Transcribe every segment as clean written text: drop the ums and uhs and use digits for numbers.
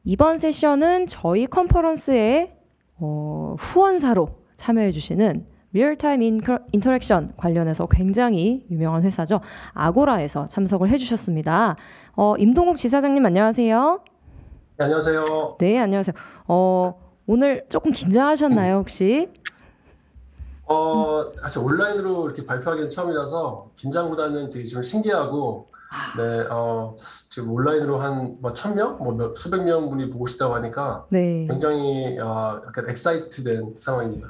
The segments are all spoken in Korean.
이번 세션은 저희 컨퍼런스에 후원사로 참여해 주시는 리얼타임 인터랙션 관련해서 굉장히 유명한 회사죠. 아고라에서 참석을 해주셨습니다. 임동욱 지사장님 안녕하세요. 네, 안녕하세요. 네, 안녕하세요. 오늘 조금 긴장하셨나요, 혹시? 사실 온라인으로 이렇게 발표하기는 처음이라서 긴장보다는 되게 좀 신기하고, 네, 지금 온라인으로 한 뭐 1,000명, 수백 명 분이 보고 싶다고 하니까 네. 굉장히 약간 엑사이트된 상황입니다.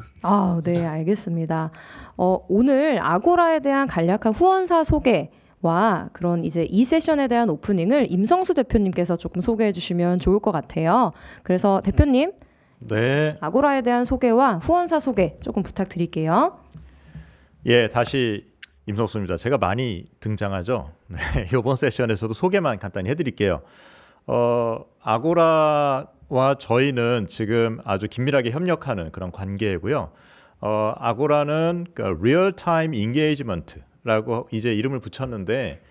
네, 알겠습니다. 오늘 아고라에 대한 간략한 후원사 소개와 그런 이제 이 세션에 대한 오프닝을 임성수 대표님께서 조금 소개해 주시면 좋을 것 같아요. 그래서 대표님, 네. 아고라에 대한 소개와 후원사 소개 조금 부탁드릴게요. 예, 다시 임성수입니다. 제가 많이 등장하죠. 네, 이번 세션에서도 소개만 간단히 해드릴게요. 아고라와 저희는 지금 아주 긴밀하게 협력하는 그런 관계고요. 아고라는 그 리얼 타임 인게이지먼트라고 이제 이름을 붙였는데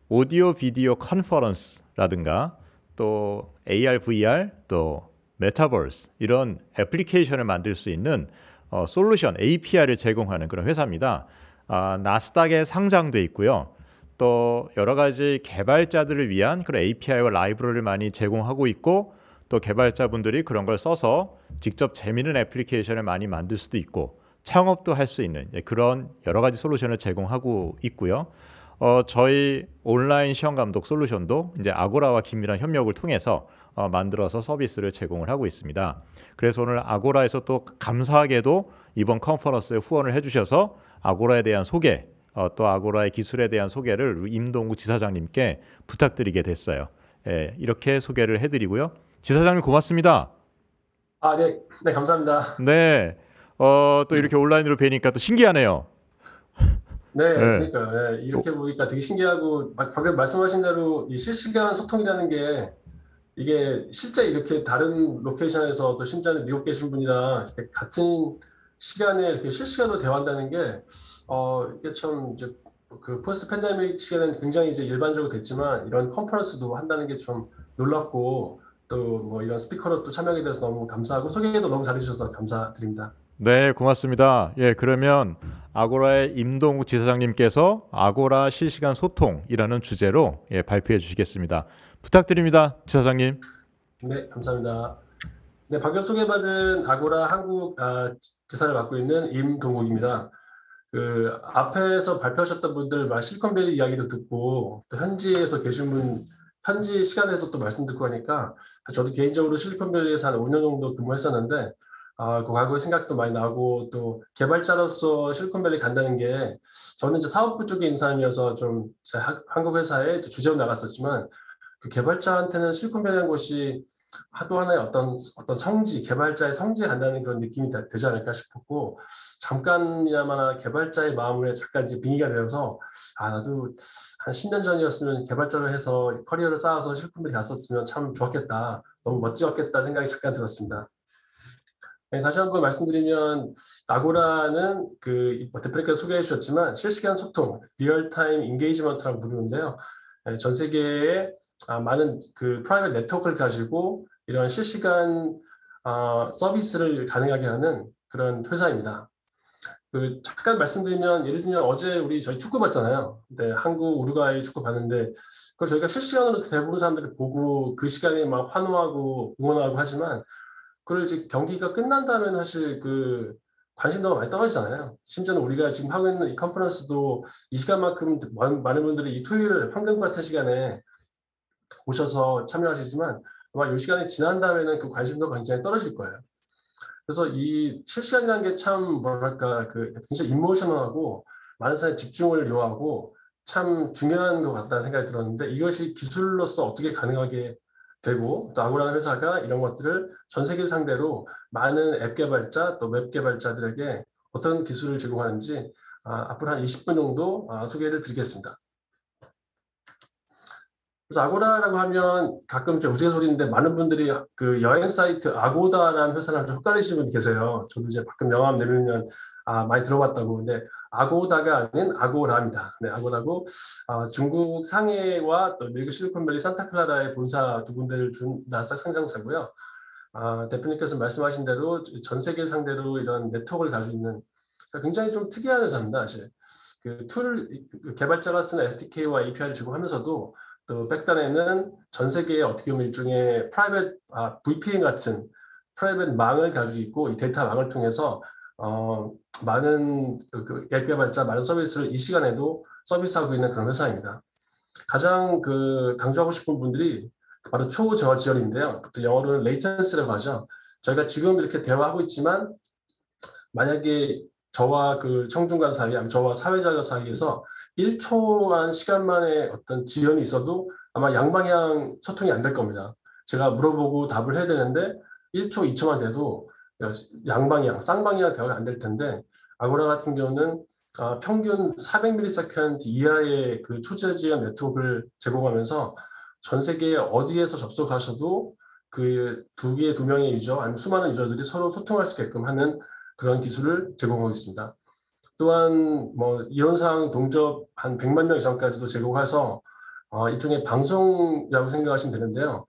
오디오 비디오 컨퍼런스라든가 또 AR, VR, 또 메타버스 이런 애플리케이션을 만들 수 있는 솔루션 API를 제공하는 그런 회사입니다. 나스닥에 상장돼 있고요. 또 여러 가지 개발자들을 위한 그런 API와 라이브러리를 많이 제공하고 있고 또 개발자분들이 그런 걸 써서 직접 재미있는 애플리케이션을 많이 만들 수도 있고 창업도 할 수 있는 그런 여러 가지 솔루션을 제공하고 있고요. 저희 온라인 시험 감독 솔루션도 이제 아고라와 긴밀한 협력을 통해서 만들어서 서비스를 제공을 하고 있습니다. 그래서 오늘 아고라에서 또 감사하게도 이번 컨퍼런스에 후원을 해주셔서 아고라에 대한 소개, 또 아고라의 기술에 대한 소개를 임동구 지사장님께 부탁드리게 됐어요. 예, 이렇게 소개를 해드리고요. 지사장님 고맙습니다. 네, 네, 감사합니다. 네, 또 이렇게 온라인으로 뵈니까 또 신기하네요. 네, 네. 그러니까요. 네, 이렇게 보니까 되게 신기하고, 방금 말씀하신 대로 이 실시간 소통이라는 게 이게 실제 이렇게 다른 로케이션에서 또 심지어는 미국 계신 분이랑 이렇게 같은 시간에 이렇게 실시간으로 대화한다는 게, 이게 참 이제 그 포스트 팬데믹 시기에는 굉장히 이제 일반적으로 됐지만 이런 컨퍼런스도 한다는 게 좀 놀랍고 또 뭐 이런 스피커로 또 참여하게 돼서 너무 감사하고 소개도 너무 잘해주셔서 감사드립니다. 네, 고맙습니다. 예, 그러면 아고라의 임동욱 지사장님께서 아고라 실시간 소통이라는 주제로 발표해 주시겠습니다. 부탁드립니다, 지사장님. 네, 감사합니다. 네, 방금 소개받은 아고라 한국 지사를 맡고 있는 임동욱입니다. 그 앞에서 발표하셨던 분들 막 실리콘밸리 이야기도 듣고 또 현지에서 계신 분 현지 시간에서 또 말씀 듣고 하니까 저도 개인적으로 실리콘밸리에서 한 5년 정도 근무했었는데 그 과거의 생각도 많이 나고 또 개발자로서 실리콘밸리 간다는 게 저는 이제 사업부 쪽에 있는 사람이어서 좀 한국 회사에 주재원 나갔었지만 그 개발자한테는 실리콘밸리라는 곳이 또 하나의 어떤 성지, 개발자의 성지에 간다는 그런 느낌이 되지 않을까 싶었고, 잠깐이나마 개발자의 마음에 잠깐 이제 빙의가 되어서, 나도 한 10년 전이었으면 개발자로 해서 커리어를 쌓아서 실리콘밸리 갔었으면 참 좋았겠다. 너무 멋지었겠다 생각이 잠깐 들었습니다. 네, 다시 한번 말씀드리면 아고라는 대표님께서 소개해 주셨지만 실시간 소통, 리얼타임 인게이지먼트라고 부르는데요. 전 세계에 많은 그 프라이빗 네트워크를 가지고 이런 실시간 서비스를 가능하게 하는 그런 회사입니다. 잠깐 말씀드리면 예를 들면 어제 저희 축구 봤잖아요. 네, 한국 우루과이 축구 봤는데 그걸 저희가 실시간으로 대부분 사람들이 보고 그 시간에 막 환호하고 응원하고 하지만 그걸 이제 경기가 끝난다면 사실 관심도가 많이 떨어지잖아요. 심지어는 우리가 지금 하고 있는 이 컨퍼런스도 이 시간만큼 많은 분들이 이 토요일 황금 같은 시간에 오셔서 참여하시지만 아마 이 시간이 지난 다음에는 그 관심도가 굉장히 떨어질 거예요. 그래서 이 실시간이라는 게 참 뭐랄까 굉장히 이모셔널하고 많은 사람의 집중을 요하고 참 중요한 것 같다는 생각이 들었는데 이것이 기술로서 어떻게 가능하게 되고 또 아고라는 회사가 이런 것들을 전 세계 상대로 많은 앱 개발자 또 웹 개발자들에게 어떤 기술을 제공하는지 앞으로 한 20분 정도 소개를 드리겠습니다. 그래서 아고라라고 하면 가끔 좀 우스갯소리인데 많은 분들이 그 여행 사이트 아고다라는 회사랑 좀 헷갈리시는 분이 계세요. 저도 이제 가끔 영암 내밀면 많이 들어봤다고. 근데 아고다가 아닌 아고라입니다. 네, 아고라고 중국 상해와 또 미국 실리콘밸리 산타클라라의 본사 두 군데를 둔 나스닥 상장사고요. 대표님께서 말씀하신 대로 전 세계 상대로 이런 네트워크를 가지고 있는 굉장히 좀 특이한 회사입니다. 사실 그 툴 개발자가 쓰는 SDK와 API를 제공하면서도 또 백단에는 전 세계에 어떻게 보면 일종의 프라이빗 VPN 같은 프라이빗 망을 가지고 있고 이 데이터 망을 통해서 많은 앱 개발자, 많은 서비스를 이 시간에도 서비스하고 있는 그런 회사입니다. 가장 강조하고 싶은 분들이 바로 초저하 지연인데요. 또 영어로는 레이턴스라고 하죠. 저희가 지금 이렇게 대화하고 있지만 만약에 저와 청중간 사이, 아니면 저와 사회자 사이에서 1초만 시간만의 어떤 지연이 있어도 아마 양방향 소통이 안 될 겁니다. 제가 물어보고 답을 해야 되는데 1초, 2초만 돼도 양방향, 쌍방향 대화가 안 될 텐데 아고라 같은 경우는 평균 400ms 이하의 초저지연 네트워크를 제공하면서 전 세계 어디에서 접속하셔도 두 명의 유저, 아니면 수많은 유저들이 서로 소통할 수 있게끔 하는 그런 기술을 제공하고 있습니다. 또한 이론상 동접 한 100만 명 이상까지도 제공해서 일종의 방송이라고 생각하시면 되는데요.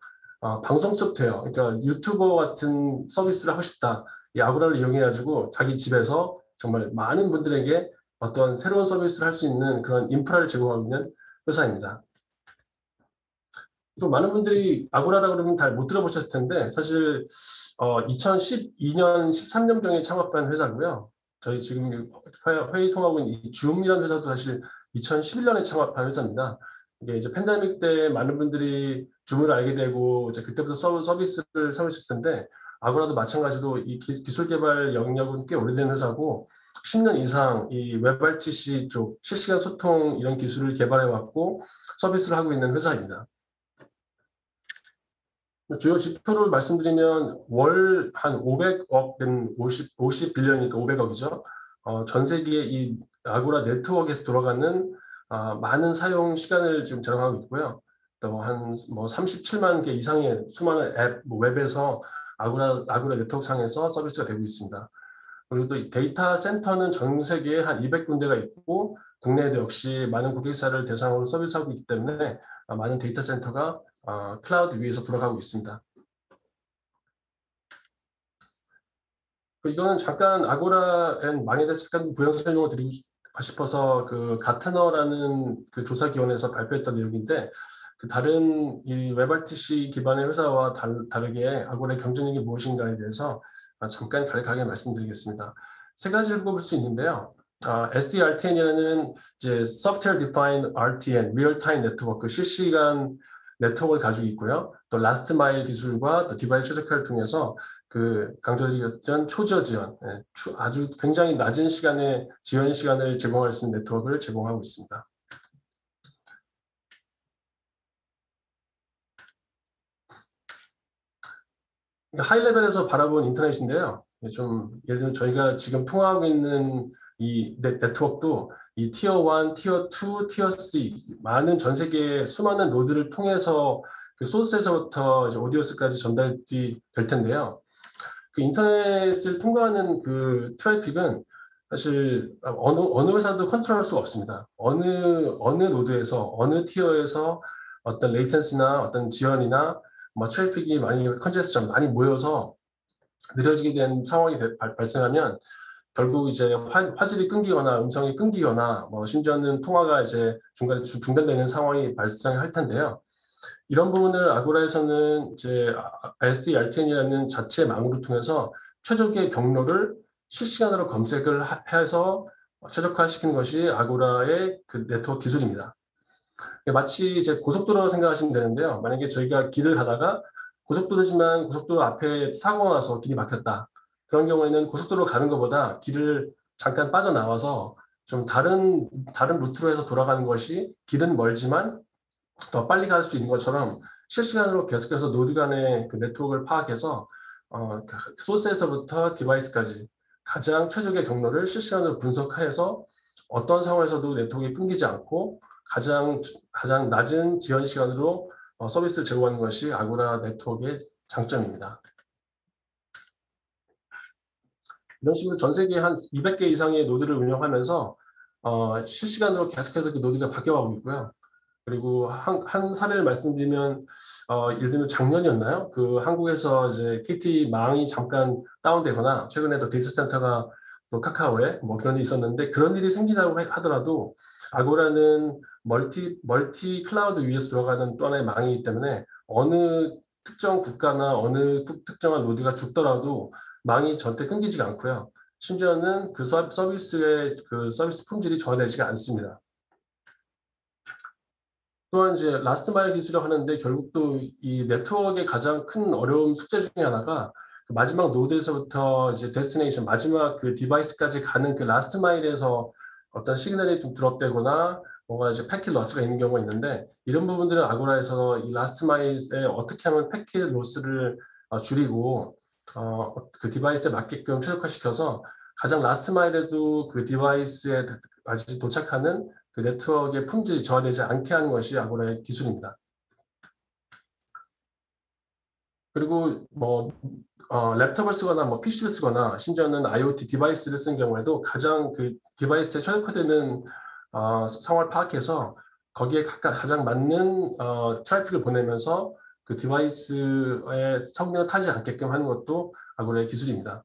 방송 소프트웨어, 그러니까 유튜버 같은 서비스를 하고 싶다. 이 아고라를 이용해가지고 자기 집에서 정말 많은 분들에게 어떤 새로운 서비스를 할 수 있는 그런 인프라를 제공하고 있는 회사입니다. 또 많은 분들이 아고라라 그러면 잘 못 들어보셨을 텐데 사실 2012년, 13년경에 창업한 회사고요. 저희 지금 회의 통하고 있는 이 줌이라는 회사도 사실 2011년에 창업한 회사입니다. 이게 이제 팬데믹 때 많은 분들이 줌을 알게 되고 이제 그때부터 서비스를 사용하셨을 텐데 아고라도 마찬가지로 이 기술 개발 영역은 꽤 오래된 회사고 10년 이상 이 WebRTC 쪽 실시간 소통 이런 기술을 개발해 왔고 서비스를 하고 있는 회사입니다. 주요 지표를 말씀드리면 월 한 500억 된 50 빌리언이니까 500억이죠. 전 세계 이 아고라 네트워크에서 돌아가는 많은 사용 시간을 지금 자랑하고 있고요. 또 한 37만 개 이상의 수많은 앱, 웹에서 아고라 네트워크 상에서 서비스가 되고 있습니다. 그리고 또 데이터 센터는 전 세계에 한 200군데가 있고 국내에도 역시 많은 고객사를 대상으로 서비스하고 있기 때문에 많은 데이터 센터가 클라우드 위에서 돌아가고 있습니다. 이거는 잠깐 아고라 앤 망에 대해서 잠깐 부연 설명을 드리고 싶어서 가트너라는 조사 기관에서 발표했던 내용인데 다른 이 WebRTC 기반의 회사와 다르게 아고라의 경쟁력이 무엇인가에 대해서 잠깐 간략하게 말씀드리겠습니다. 세 가지를 꼽을 수 있는데요. SDRTN이라는 이제 Software Defined RTN, Real Time Network, 실시간 네트워크를 가지고 있고요. 또 라스트 마일 기술과 또 디바이스 최적화를 통해서 강조드렸던 초저 지연, 아주 굉장히 낮은 시간에 지연 시간을 제공할 수 있는 네트워크를 제공하고 있습니다. 하이 레벨에서 바라본 인터넷인데요. 좀 예를 들면 저희가 지금 통화하고 있는 이 네트워크도 이 티어 1, 티어 2, 티어 3 많은 전 세계의 수많은 노드를 통해서 소스에서부터 이제 오디오스까지 전달이 될 텐데요. 인터넷을 통과하는 트래픽은 사실 어느 회사도 컨트롤할 수가 없습니다. 어느 노드에서 어느 티어에서 어떤 레이턴스나 어떤 지연이나 트래픽이 컨제스션 많이 모여서 느려지게 된 상황이 발생하면 결국 이제 화질이 끊기거나 음성이 끊기거나 심지어는 통화가 이제 중간에 중단되는 상황이 발생할 텐데요. 이런 부분을 아고라에서는 이제 SDRTN이라는 자체 망으로 통해서 최적의 경로를 실시간으로 검색을 해서 최적화시키는 것이 아고라의 네트워크 기술입니다. 마치 이제 고속도로라고 생각하시면 되는데요. 만약에 저희가 길을 가다가 고속도로지만 고속도로 앞에 사고가 나서 길이 막혔다. 그런 경우에는 고속도로 가는 것보다 길을 잠깐 빠져나와서 좀 다른 루트로 해서 돌아가는 것이 길은 멀지만 더 빨리 갈 수 있는 것처럼 실시간으로 계속해서 노드 간의 네트워크를 파악해서 소스에서부터 디바이스까지 가장 최적의 경로를 실시간으로 분석해서 어떤 상황에서도 네트워크가 끊기지 않고 가장 낮은 지연 시간으로 서비스를 제공하는 것이 아고라 네트워크의 장점입니다. 이런 식으로 전 세계 한 200개 이상의 노드를 운영하면서 실시간으로 계속해서 그 노드가 바뀌어가고 있고요. 그리고 한 사례를 말씀드리면 예를 들면 작년이었나요? 그 한국에서 이제 KT 망이 잠깐 다운되거나 최근에도 데이터 센터가 또 카카오에 뭐 그런 일이 있었는데 그런 일이 생기다고 하더라도 아고라는 멀티 클라우드 위에서 돌아가는 또 하나의 망이기 때문에 어느 특정 국가나 어느 특정한 노드가 죽더라도 망이 절대 끊기지가 않고요. 심지어는 그 서비스의 그 서비스 품질이 저하되지가 않습니다. 또한 이제 라스트 마일 기술을 하는데 결국 또 이 네트워크의 가장 큰 어려운 숙제 중에 하나가 그 마지막 노드에서부터 이제 데스티네이션 마지막 그 디바이스까지 가는 그 라스트 마일에서 어떤 시그널이 좀 드롭되거나 뭔가 이제 패킷 로스가 있는 경우가 있는데 이런 부분들은 아고라에서 이 라스트 마일에 어떻게 하면 패킷 로스를 줄이고 그 디바이스에 맞게끔 최적화시켜서 가장 라스트 마일에도 그 디바이스에 아직 도착하는 그 네트워크의 품질이 저하되지 않게 하는 것이 아고라의 기술입니다. 그리고 뭐 랩톱을 쓰거나 뭐 PC를 쓰거나 심지어는 IoT 디바이스를 쓰는 경우에도 가장 그 디바이스에 최적화되는 상황을 파악해서 거기에 가장 맞는 트래픽을 보내면서 그 디바이스의 성능을 타지 않게끔 하는 것도 아고라의 기술입니다.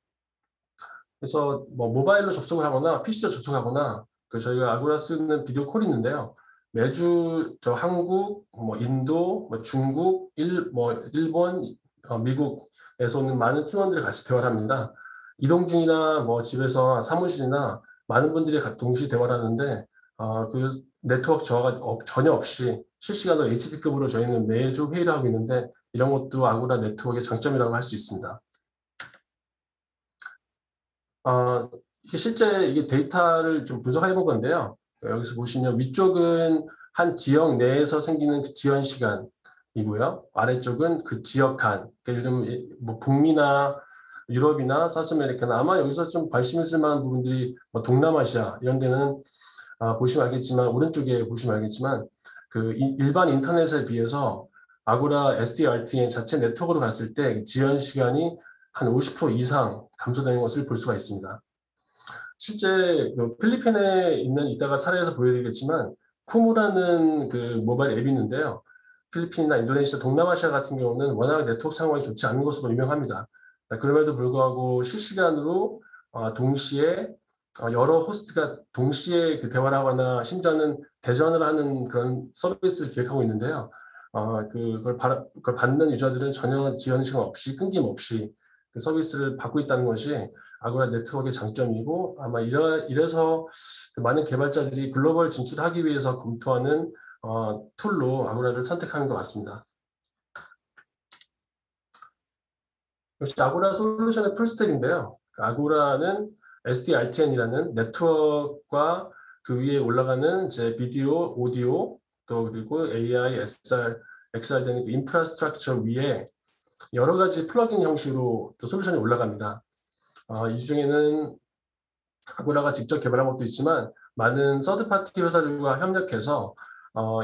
그래서 뭐 모바일로 접속을 하거나 PC로 접속하거나 그 저희가 아고라 쓰는 비디오 콜이 있는데요. 매주 저 한국, 뭐 인도, 뭐 중국, 일본, 미국에서 오는 많은 팀원들이 같이 대화를 합니다. 이동 중이나 뭐 집에서 사무실이나 많은 분들이 동시에 대화를 하는데 그 네트워크 저하가 전혀 없이 실시간으로 HD급으로 저희는 매주 회의를 하고 있는데 이런 것도 아고라 네트워크의 장점이라고 할 수 있습니다. 이게 실제 이게 데이터를 좀 분석해 본 건데요. 여기서 보시면 위쪽은 한 지역 내에서 생기는 그 지연 시간이고요. 아래쪽은 그 지역 간. 그러니까 예를 들면 뭐 북미나 유럽이나 사우스 아메리카나 아마 여기서 좀 관심 있을 만한 부분들이 뭐 동남아시아 이런 데는 보시면 알겠지만 오른쪽에 보시면 알겠지만 그 일반 인터넷에 비해서 아고라 SDRTN 자체 네트워크로 갔을 때 지연 시간이 한 50% 이상 감소되는 것을 볼 수가 있습니다. 실제 그 필리핀에 있는 이따가 사례에서 보여드리겠지만 쿠무라는 그 모바일 앱이 있는데요. 필리핀이나 인도네시아, 동남아시아 같은 경우는 워낙 네트워크 상황이 좋지 않은 것으로 유명합니다. 그럼에도 불구하고 실시간으로 동시에 여러 호스트가 동시에 그 대화를 하거나 심지어는 대전을 하는 그런 서비스를 기획하고 있는데요. 그걸 받는 유저들은 전혀 지연 시간 없이 끊김없이 그 서비스를 받고 있다는 것이 아고라 네트워크의 장점이고 아마 이래서 그 많은 개발자들이 글로벌 진출하기 위해서 검토하는 툴로 아고라를 선택하는 것 같습니다. 역시 아고라 솔루션의 풀스택인데요. 아고라는 SDRTN이라는 네트워크와 그 위에 올라가는 이제 비디오, 오디오, 또 그리고 AI, XR 되는 그 인프라스트럭처 위에 여러 가지 플러긴 형식으로 또 솔루션이 올라갑니다. 이 중에는 아고라가 직접 개발한 것도 있지만 많은 서드파티 회사들과 협력해서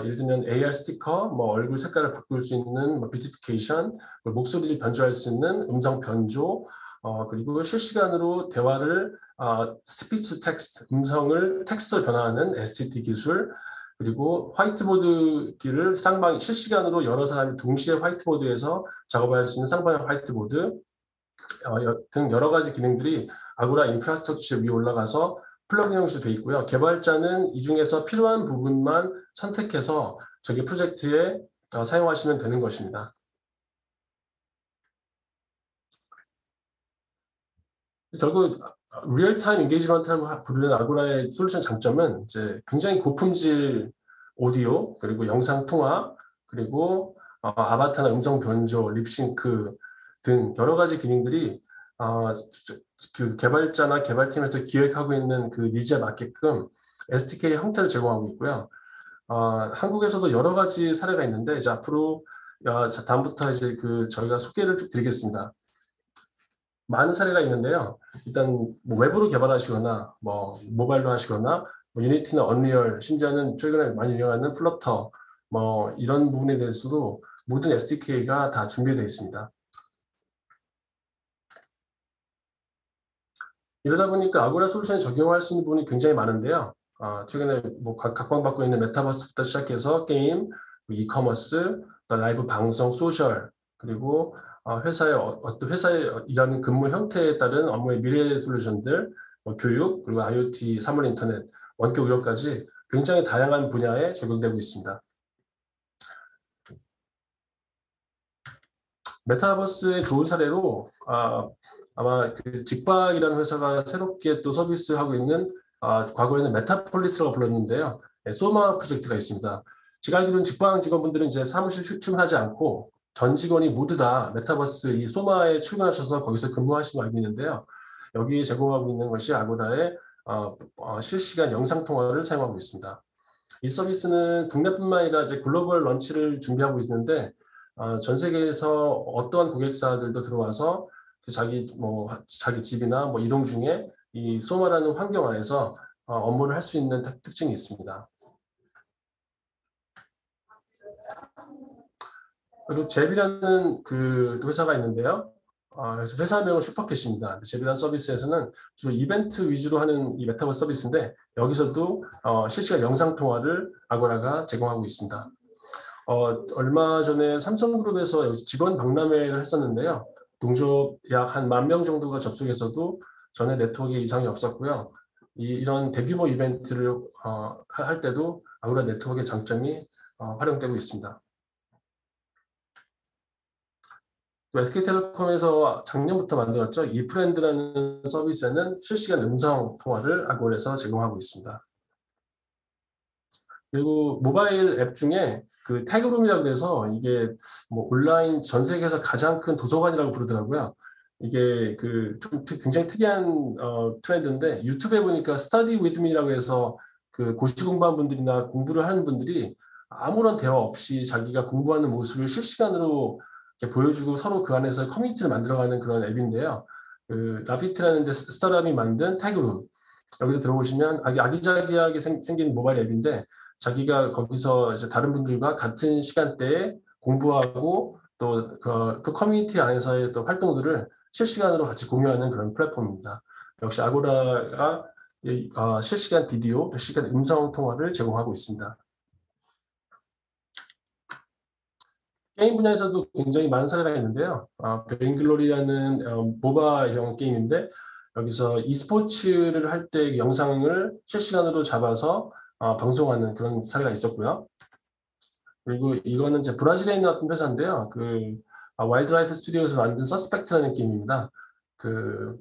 예를 들면 AR 스티커, 뭐 얼굴 색깔을 바꿀 수 있는 뭐 뷰티피케이션, 목소리를 변조할 수 있는 음성 변조, 그리고 실시간으로 대화를 스피치 텍스트, 음성을 텍스트로 변화하는 STT 기술, 그리고 화이트보드기를 실시간으로 여러 사람이 동시에 화이트보드에서 작업할 수 있는 쌍방향 화이트보드 등 여러 가지 기능들이 아고라 인프라스트럭처 위에 올라가서 플러그인 형식으로 되어 있고요. 개발자는 이 중에서 필요한 부분만 선택해서 저기 프로젝트에 사용하시면 되는 것입니다. 결국 리얼타임 인게이지먼트라고 부르는 아고라의 솔루션 장점은 이제 굉장히 고품질 오디오 그리고 영상 통화 그리고 아바타나 음성 변조, 립싱크 등 여러 가지 기능들이 그 개발자나 개발팀에서 기획하고 있는 그 니즈에 맞게끔 SDK 형태를 제공하고 있고요. 한국에서도 여러 가지 사례가 있는데 이제 앞으로 다음부터 이제 그 저희가 소개를 쭉 드리겠습니다. 많은 사례가 있는데요. 일단 뭐 웹으로 개발하시거나 뭐 모바일로 하시거나 뭐 유니티나 언리얼 심지어는 최근에 많이 유행하는 플러터 뭐 이런 부분에 대해서도 모든 SDK가 다 준비되어 있습니다. 이러다 보니까 아고라 솔루션에 적용할 수 있는 부분이 굉장히 많은데요. 최근에 뭐 각광받고 있는 메타버스부터 시작해서 게임, 이커머스, 라이브 방송, 소셜, 그리고 회사의 어떤 회사의 일하는 근무 형태에 따른 업무의 미래 솔루션들, 교육, 그리고 IoT, 사물 인터넷, 원격 의료까지 굉장히 다양한 분야에 적용되고 있습니다. 메타버스의 좋은 사례로 아마 그 직박이라는 회사가 새롭게 또 서비스하고 있는 과거에는 메타폴리스라고 불렀는데요. 소마 프로젝트가 있습니다. 제가 알기로는 직방 직원분들은 이제 사무실 출근하지 않고 전 직원이 모두 다 메타버스 이 소마에 출근하셔서 거기서 근무하시는 걸 알고 있는데요. 여기에 제공하고 있는 것이 아고라의 실시간 영상 통화를 사용하고 있습니다. 이 서비스는 국내뿐만 아니라 이제 글로벌 런치를 준비하고 있는데 전 세계에서 어떠한 고객사들도 들어와서 자기 집이나 뭐 이동 중에 이 소마라는 환경 안에서 업무를 할 수 있는 특징이 있습니다. 그리고 잽이라는 그 회사가 있는데요. 그래서 회사명은 슈퍼캣입니다. 잽이라는 서비스에서는 주로 이벤트 위주로 하는 이 메타버스 서비스인데 여기서도 실시간 영상 통화를 아고라가 제공하고 있습니다. 얼마 전에 삼성그룹에서 여기서 직원 박람회를 했었는데요. 동조 약 한 10,000명 정도가 접속해서도 전에 네트워크에 이상이 없었고요. 이런 대규모 이벤트를 할 때도 아고라 네트워크의 장점이 활용되고 있습니다. SK텔레콤에서 작년부터 만들었죠. 이프렌드라는 서비스에는 실시간 음성 통화를 아고라에서 제공하고 있습니다. 그리고 모바일 앱 중에 그 태그룸이라고 해서 이게 뭐 온라인 전 세계에서 가장 큰 도서관이라고 부르더라고요. 이게 그 좀 굉장히 특이한 트렌드인데 유튜브에 보니까 스터디 위드 미라고 해서 그 고시 공부한 분들이나 공부를 하는 분들이 아무런 대화 없이 자기가 공부하는 모습을 실시간으로 이렇게 보여주고 서로 그 안에서 커뮤니티를 만들어가는 그런 앱인데요. 그 라피트라는 스타트업이 만든 태그룸 여기서 들어보시면 아기자기하게 생긴 모바일 앱인데 자기가 거기서 이제 다른 분들과 같은 시간대에 공부하고 또 그 커뮤니티 안에서의 또 활동들을 실시간으로 같이 공유하는 그런 플랫폼입니다. 역시 아고라가 실시간 비디오, 실시간 음성 통화를 제공하고 있습니다. 게임 분야에서도 굉장히 많은 사례가 있는데요. 베인글로리라는 모바형 게임인데 여기서 e스포츠를 할 때 영상을 실시간으로 잡아서 방송하는 그런 사례가 있었고요. 그리고 이거는 이제 브라질에 있는 어떤 회사인데요. 그 와일드라이프 스튜디오에서 만든 서스펙트라는 게임입니다. 그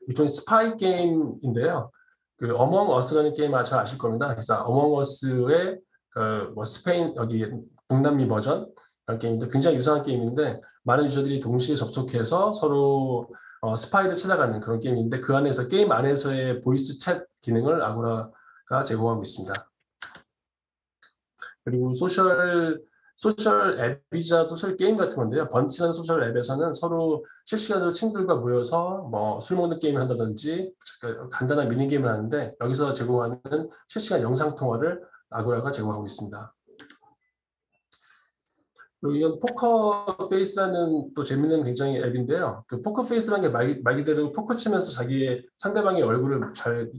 일종의 스파이 게임인데요. 그 어몽 어스라는 게임 잘 아실 겁니다. 그래서 어몽 어스의 뭐 스페인 여기 북남미 버전 그런 게임인데 굉장히 유사한 게임인데 많은 유저들이 동시에 접속해서 서로 스파이를 찾아가는 그런 게임인데 그 안에서 게임 안에서의 보이스 챗 기능을 아고라가 제공하고 있습니다. 그리고 소셜 앱이자 소셜 게임 같은 건데요. 번치라는 소셜 앱에서는 서로 실시간으로 친구들과 모여서 뭐 술 먹는 게임을 한다든지 간단한 미니 게임을 하는데 여기서 제공하는 실시간 영상 통화를 아고라가 제공하고 있습니다. 그리고 이건 포커페이스라는 또 재밌는 굉장히 앱인데요. 그 포커페이스라는 게 말 그대로 포커 치면서 자기의 상대방의 얼굴을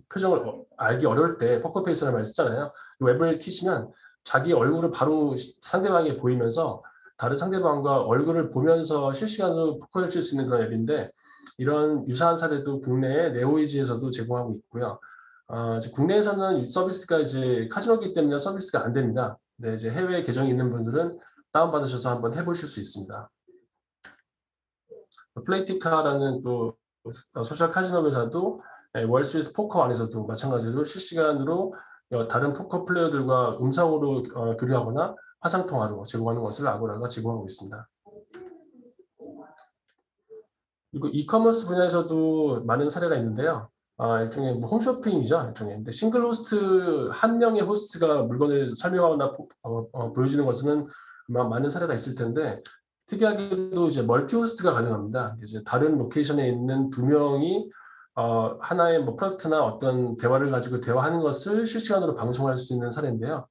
표정을 알기 어려울 때 포커페이스라는 말을 쓰잖아요. 이 웹을 키시면 자기 얼굴을 바로 상대방에 보이면서 다른 상대방과 얼굴을 보면서 실시간으로 포커를 칠 수 있는 그런 앱인데 이런 유사한 사례도 국내의 네오이지에서도 제공하고 있고요. 이제 국내에서는 이 서비스가 이제 카지노기 때문에 서비스가 안 됩니다. 네, 이제 해외 계정이 있는 분들은 다운받으셔서 한번 해보실 수 있습니다. 플레이티카라는 또 소셜 카지노 회사도 월스트리트 포커 안에서도 마찬가지로 실시간으로 다른 포커 플레이어들과 음성으로 교류하거나 화상통화로 제공하는 것을 아고라가 제공하고 있습니다. 그리고 이커머스 분야에서도 많은 사례가 있는데요. 일종의 뭐 홈쇼핑이죠. 일종의. 근데 싱글 호스트, 한 명의 호스트가 물건을 설명하거나 보여주는 것은 많은 사례가 있을 텐데 특이하게도 이제 멀티 호스트가 가능합니다. 이제 다른 로케이션에 있는 두 명이 하나의 뭐 프로덕트나 어떤 대화를 가지고 대화하는 것을 실시간으로 방송할 수 있는 사례인데요.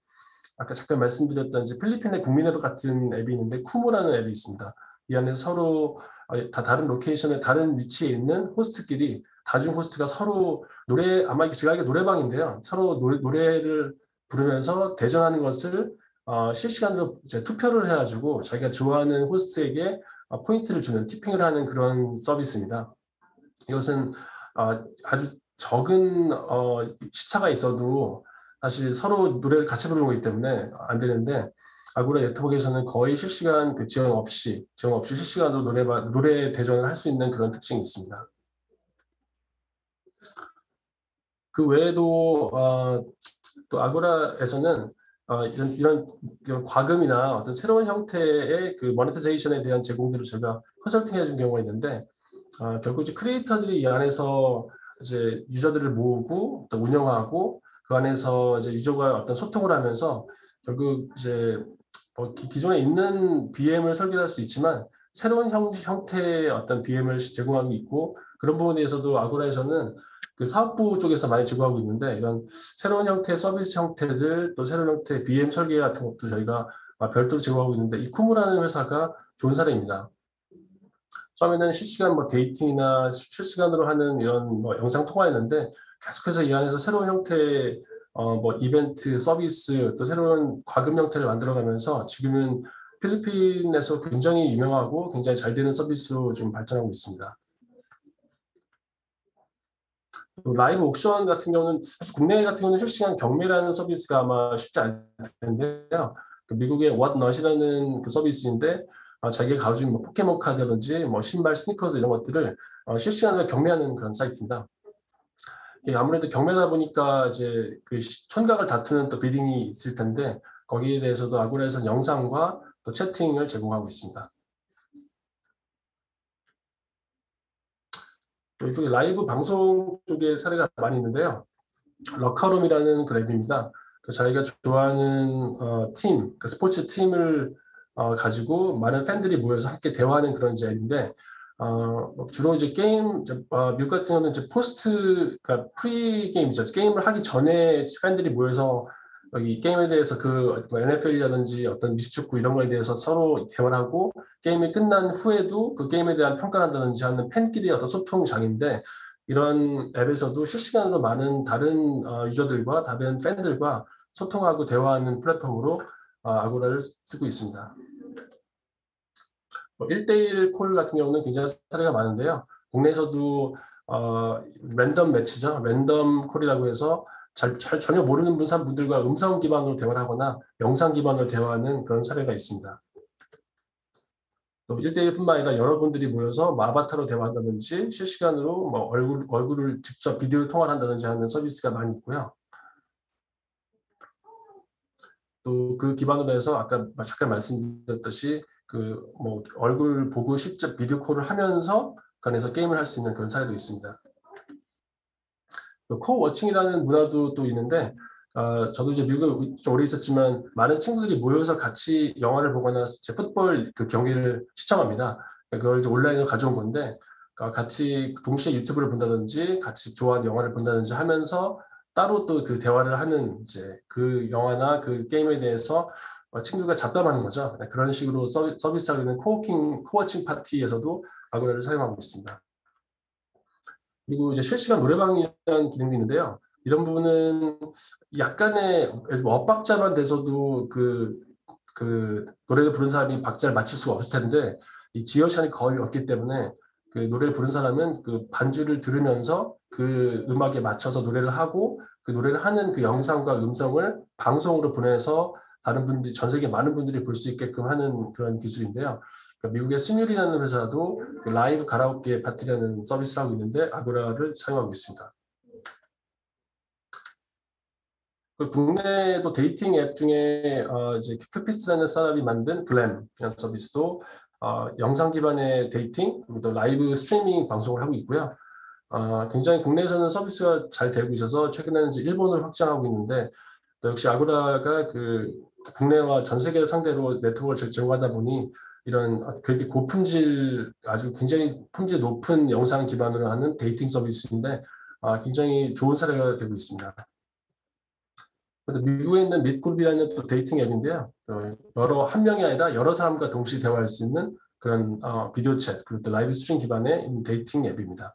아까 잠깐 말씀드렸던 이제 필리핀의 국민 앱 같은 앱이 있는데 쿠무라는 앱이 있습니다. 이 안에서 서로 다 다른 로케이션에 다른 위치에 있는 호스트끼리 다중 호스트가 서로 아마 제가 알기로 노래방인데요. 서로 노래를 부르면서 대전하는 것을 실시간으로 이제 투표를 해가지고 자기가 좋아하는 호스트에게 포인트를 주는 티핑을 하는 그런 서비스입니다. 이것은 아주 적은 시차가 있어도 사실 서로 노래를 같이 부르는 거기 때문에 안 되는데 아고라 네트워크에서는 거의 실시간 지원 없이 실시간으로 노래 대전을 할 수 있는 그런 특징이 있습니다. 그 외에도 또 아고라에서는 이런 과금이나 어떤 새로운 형태의 그 모네타이제이션에 대한 제공들을 제가 컨설팅해 준 경우가 있는데 결국 이제 크리에이터들이 이 안에서 이제 유저들을 모으고 또 운영하고 그 안에서 이제 유저가 어떤 소통을 하면서 결국 이제 기존에 있는 BM을 설계할 수 있지만 새로운 형태의 어떤 BM을 제공하고 있고 그런 부분에 대해서도 아고라에서는 그 사업부 쪽에서 많이 제공하고 있는데 이런 새로운 형태의 서비스 형태들 또 새로운 형태의 BM 설계 같은 것도 저희가 별도로 제공하고 있는데 이 쿠무라는 회사가 좋은 사례입니다. 처음에는 실시간 데이팅이나 실시간으로 하는 이런 영상 통화였는데 계속해서 이 안에서 새로운 형태의 이벤트, 서비스 또 새로운 과금 형태를 만들어가면서 지금은 필리핀에서 굉장히 유명하고 굉장히 잘 되는 서비스로 좀 발전하고 있습니다. 라이브 옥션 같은 경우는 사실 국내 같은 경우는 실시간 경매라는 서비스가 아마 쉽지 않을 텐데요. 미국의 Whatnot이라는 그 서비스인데 자기가 가지고 있는 포켓몬 카드라든지 신발, 스니커즈 이런 것들을 실시간으로 경매하는 그런 사이트입니다. 아무래도 경매다 보니까 이제 그 촌각을 다투는 또 비딩이 있을 텐데 거기에 대해서도 아고라에서는 영상과 또 채팅을 제공하고 있습니다. 이쪽에 라이브 방송 쪽에 사례가 많이 있는데요. 러커룸이라는 그 앱입니다. 자기가 좋아하는 팀, 스포츠 팀을 가지고 많은 팬들이 모여서 함께 대화하는 그런 앱인데 주로 이제 게임, 미국 같은 경우는 이제 그러니까 프리 게임이죠. 게임을 하기 전에 팬들이 모여서 여기 게임에 대해서 NFL이라든지 어떤 미식축구 이런 거에 대해서 서로 대화를 하고 게임이 끝난 후에도 그 게임에 대한 평가를 한다든지 하는 팬끼리 어떤 소통장인데 이런 앱에서도 실시간으로 많은 다른 유저들과 다른 팬들과 소통하고 대화하는 플랫폼으로 아고라를 쓰고 있습니다. 1대1 콜 같은 경우는 굉장히 사례가 많은데요. 국내에서도 랜덤 매치죠. 랜덤 콜이라고 해서 전혀 모르는 분들과 음성 기반으로 대화를 하거나 영상 기반으로 대화하는 그런 사례가 있습니다. 또 1대1뿐만 아니라 여러분들이 모여서 아바타로 대화한다든지 실시간으로 얼굴을 직접 비디오 통화를 한다든지 하는 서비스가 많이 있고요. 또 그 기반으로 해서 아까 잠깐 말씀드렸듯이 얼굴 보고 직접 비디오 콜을 하면서 그 안에서 게임을 할 수 있는 그런 사례도 있습니다. 코워칭이라는 문화도 또 있는데 저도 이제 미국에 좀 오래 있었지만 많은 친구들이 모여서 같이 영화를 보거나 풋볼 그 경기를 시청합니다. 그걸 이제 온라인으로 가져온 건데 같이 동시에 유튜브를 본다든지 같이 좋아하는 영화를 본다든지 하면서 따로 또 그 대화를 하는 이제 그 영화나 그 게임에 대해서 친구가 잡담하는 거죠. 그런 식으로 서비스하고 있는 코워칭 파티에서도 아고라를 사용하고 있습니다. 그리고 이제 실시간 노래방이라는 기능도 있는데요. 이런 부분은 약간의 엇박자만 돼서도 그 노래를 부른 사람이 박자를 맞출 수가 없을 텐데 이 지어시간이 거의 없기 때문에 그 노래를 부른 사람은 그 반주를 들으면서 그 음악에 맞춰서 노래를 하고 그 노래를 하는 그 영상과 음성을 방송으로 보내서 다른 분들이 전 세계 많은 분들이 볼 수 있게끔 하는 그런 기술인데요. 미국의 스뮬이라는 회사도 그 라이브 가라오케 파티라는 서비스를 하고 있는데 아고라를 사용하고 있습니다. 국내에도 데이팅 앱 중에 이제 큐피스트라는 사람이 만든 글램이라는 서비스도 영상 기반의 데이팅 그리고 또 라이브 스트리밍 방송을 하고 있고요. 굉장히 국내에서는 서비스가 잘 되고 있어서 최근에는 이제 일본을 확장하고 있는데 또 역시 아고라가 그 국내와 전 세계를 상대로 네트워크를 제공하다 보니 이런 그렇게 고품질 아주 굉장히 품질 높은 영상 기반으로 하는 데이팅 서비스인데 굉장히 좋은 사례가 되고 있습니다. 미국에 있는 밋그룹이라는 또 데이팅 앱인데요. 한 명이 아니라 여러 사람과 동시에 대화할 수 있는 그런 비디오 챗 그리고 또 라이브 스트림 기반의 데이팅 앱입니다.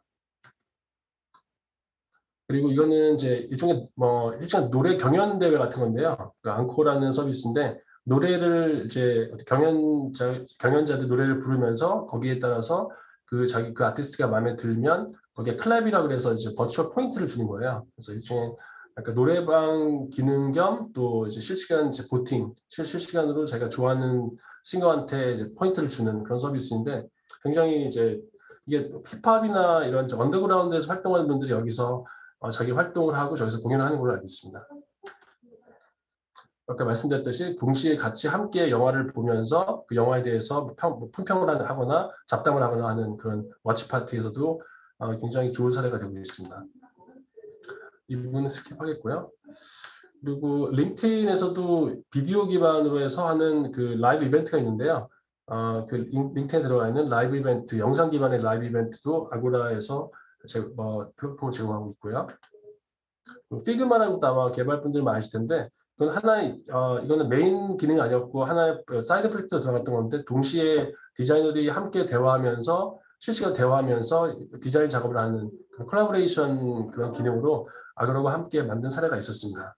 그리고 이거는 이제 일종의 노래 경연 대회 같은 건데요. 그 앙코라는 서비스인데 노래를 이제 경연자들 노래를 부르면서 거기에 따라서 그 아티스트가 마음에 들면 거기에 클랩이라 그래서 이제 버추얼 포인트를 주는 거예요. 그래서 일종의 약간 노래방 기능 겸 또 이제 실시간 이제 보팅 실시간으로 자기가 좋아하는 싱어한테 이제 포인트를 주는 그런 서비스인데 굉장히 이제 이게 힙합이나 이런 이제 언더그라운드에서 활동하는 분들이 여기서 자기 활동을 하고 저기서 공연을 하는 걸로 알고 있습니다. 아까 말씀드렸듯이 동시에 같이 함께 영화를 보면서 그 영화에 대해서 품평을 하거나 잡담을 하거나 하는 그런 워치 파티에서도 굉장히 좋은 사례가 되고 있습니다. 이 부분은 스킵하겠고요. 그리고 링크드인에서도 비디오 기반으로 해서 하는 그 라이브 이벤트가 있는데요. 그 링크드인에 들어가 있는 라이브 이벤트, 영상 기반의 라이브 이벤트도 아고라에서 플랫폼을 제공하고 있고요. 피그마라는 것도 아마 개발분들 많이 아실 텐데 그건 하나의 이거는 메인 기능이 아니었고 하나의 사이드 프로젝트로 들어갔던 건데 동시에 디자이너들이 함께 대화하면서 실시간 대화하면서 디자인 작업을 하는 그런 콜라보레이션 그런 기능으로 아고라와 함께 만든 사례가 있었습니다.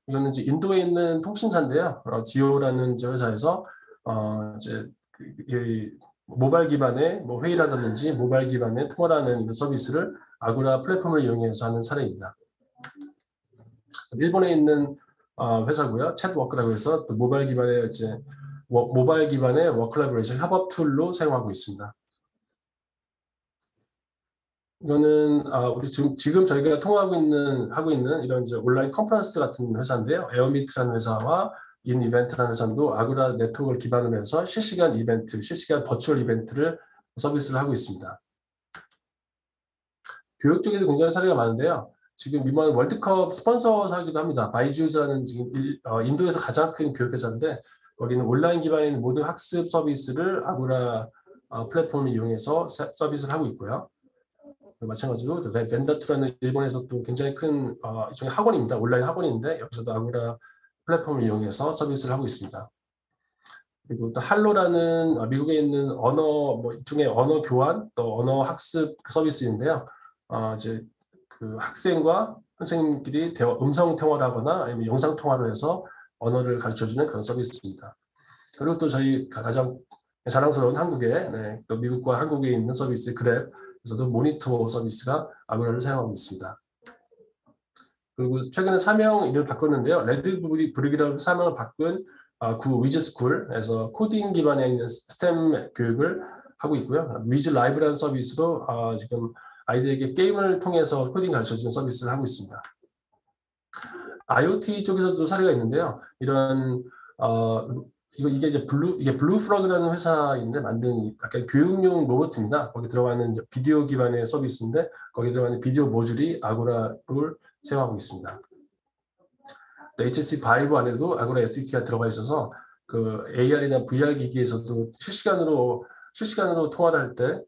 이거는 이제 인도에 있는 통신사인데요. 지오라는 회사에서 이제 모바일 기반의 회의라든지 모바일 기반의 통화라는 서비스를 아고라 플랫폼을 이용해서 하는 사례입니다. 일본에 있는 회사고요. 챗워크라고 해서 또 모바일 기반의 워클래버레이션 협업 툴로 사용하고 있습니다. 이거는 우리 지금 저희가 통화하고 있는 이런 이제 온라인 컨퍼런스 같은 회사인데요. 에어미트라는 회사와 인이벤트라는 회사도 아고라 네트워크를 기반으로 해서 실시간 버추얼 이벤트를 서비스를 하고 있습니다. 교육 쪽에도 굉장히 사례가 많은데요. 지금 이번 월드컵 스폰서하기도 합니다. 바이주스라는 지금 인도에서 가장 큰 교육회사인데 거기는 온라인 기반의 모든 학습 서비스를 아고라 플랫폼을 이용해서 서비스를 하고 있고요. 마찬가지로 벤다투라는 일본에서 또 굉장히 큰 일종의 학원입니다. 온라인 학원인데 여기서도 아고라 플랫폼을 이용해서 서비스를 하고 있습니다. 그리고 또 할로라는 미국에 있는 일종의 언어 교환 또 언어 학습 서비스인데요. 이제 그 학생과 선생님끼리 음성 통화를 하거나 아니면 영상 통화로 해서 언어를 가르쳐주는 그런 서비스입니다. 그리고 또 저희 가장 자랑스러운 한국에 또 미국과 한국에 있는 서비스 그랩에서도 모니터 서비스가 아고라를 사용하고 있습니다. 그리고 최근에 사명을 바꿨는데요. 레드브릭이라고 사명을 바꾼 구 위즈스쿨에서 코딩 기반에 있는 스템 교육을 하고 있고요. 위즈 라이브라는 서비스로 지금 아이들에게 게임을 통해서 코딩 가르쳐주는 서비스를 하고 있습니다. IoT 쪽에서도 사례가 있는데요. 이런 이게 블루프로그라는 회사인데 만든 약간 교육용 로봇입니다. 거기 들어가는 이제 비디오 기반의 서비스인데 거기 들어가는 비디오 모듈이 아고라를 사용하고 있습니다. HTC 바이브 안에도 아고라 SDK가 들어가 있어서 그 AR이나 VR 기기에서도 실시간으로 통화를 할 때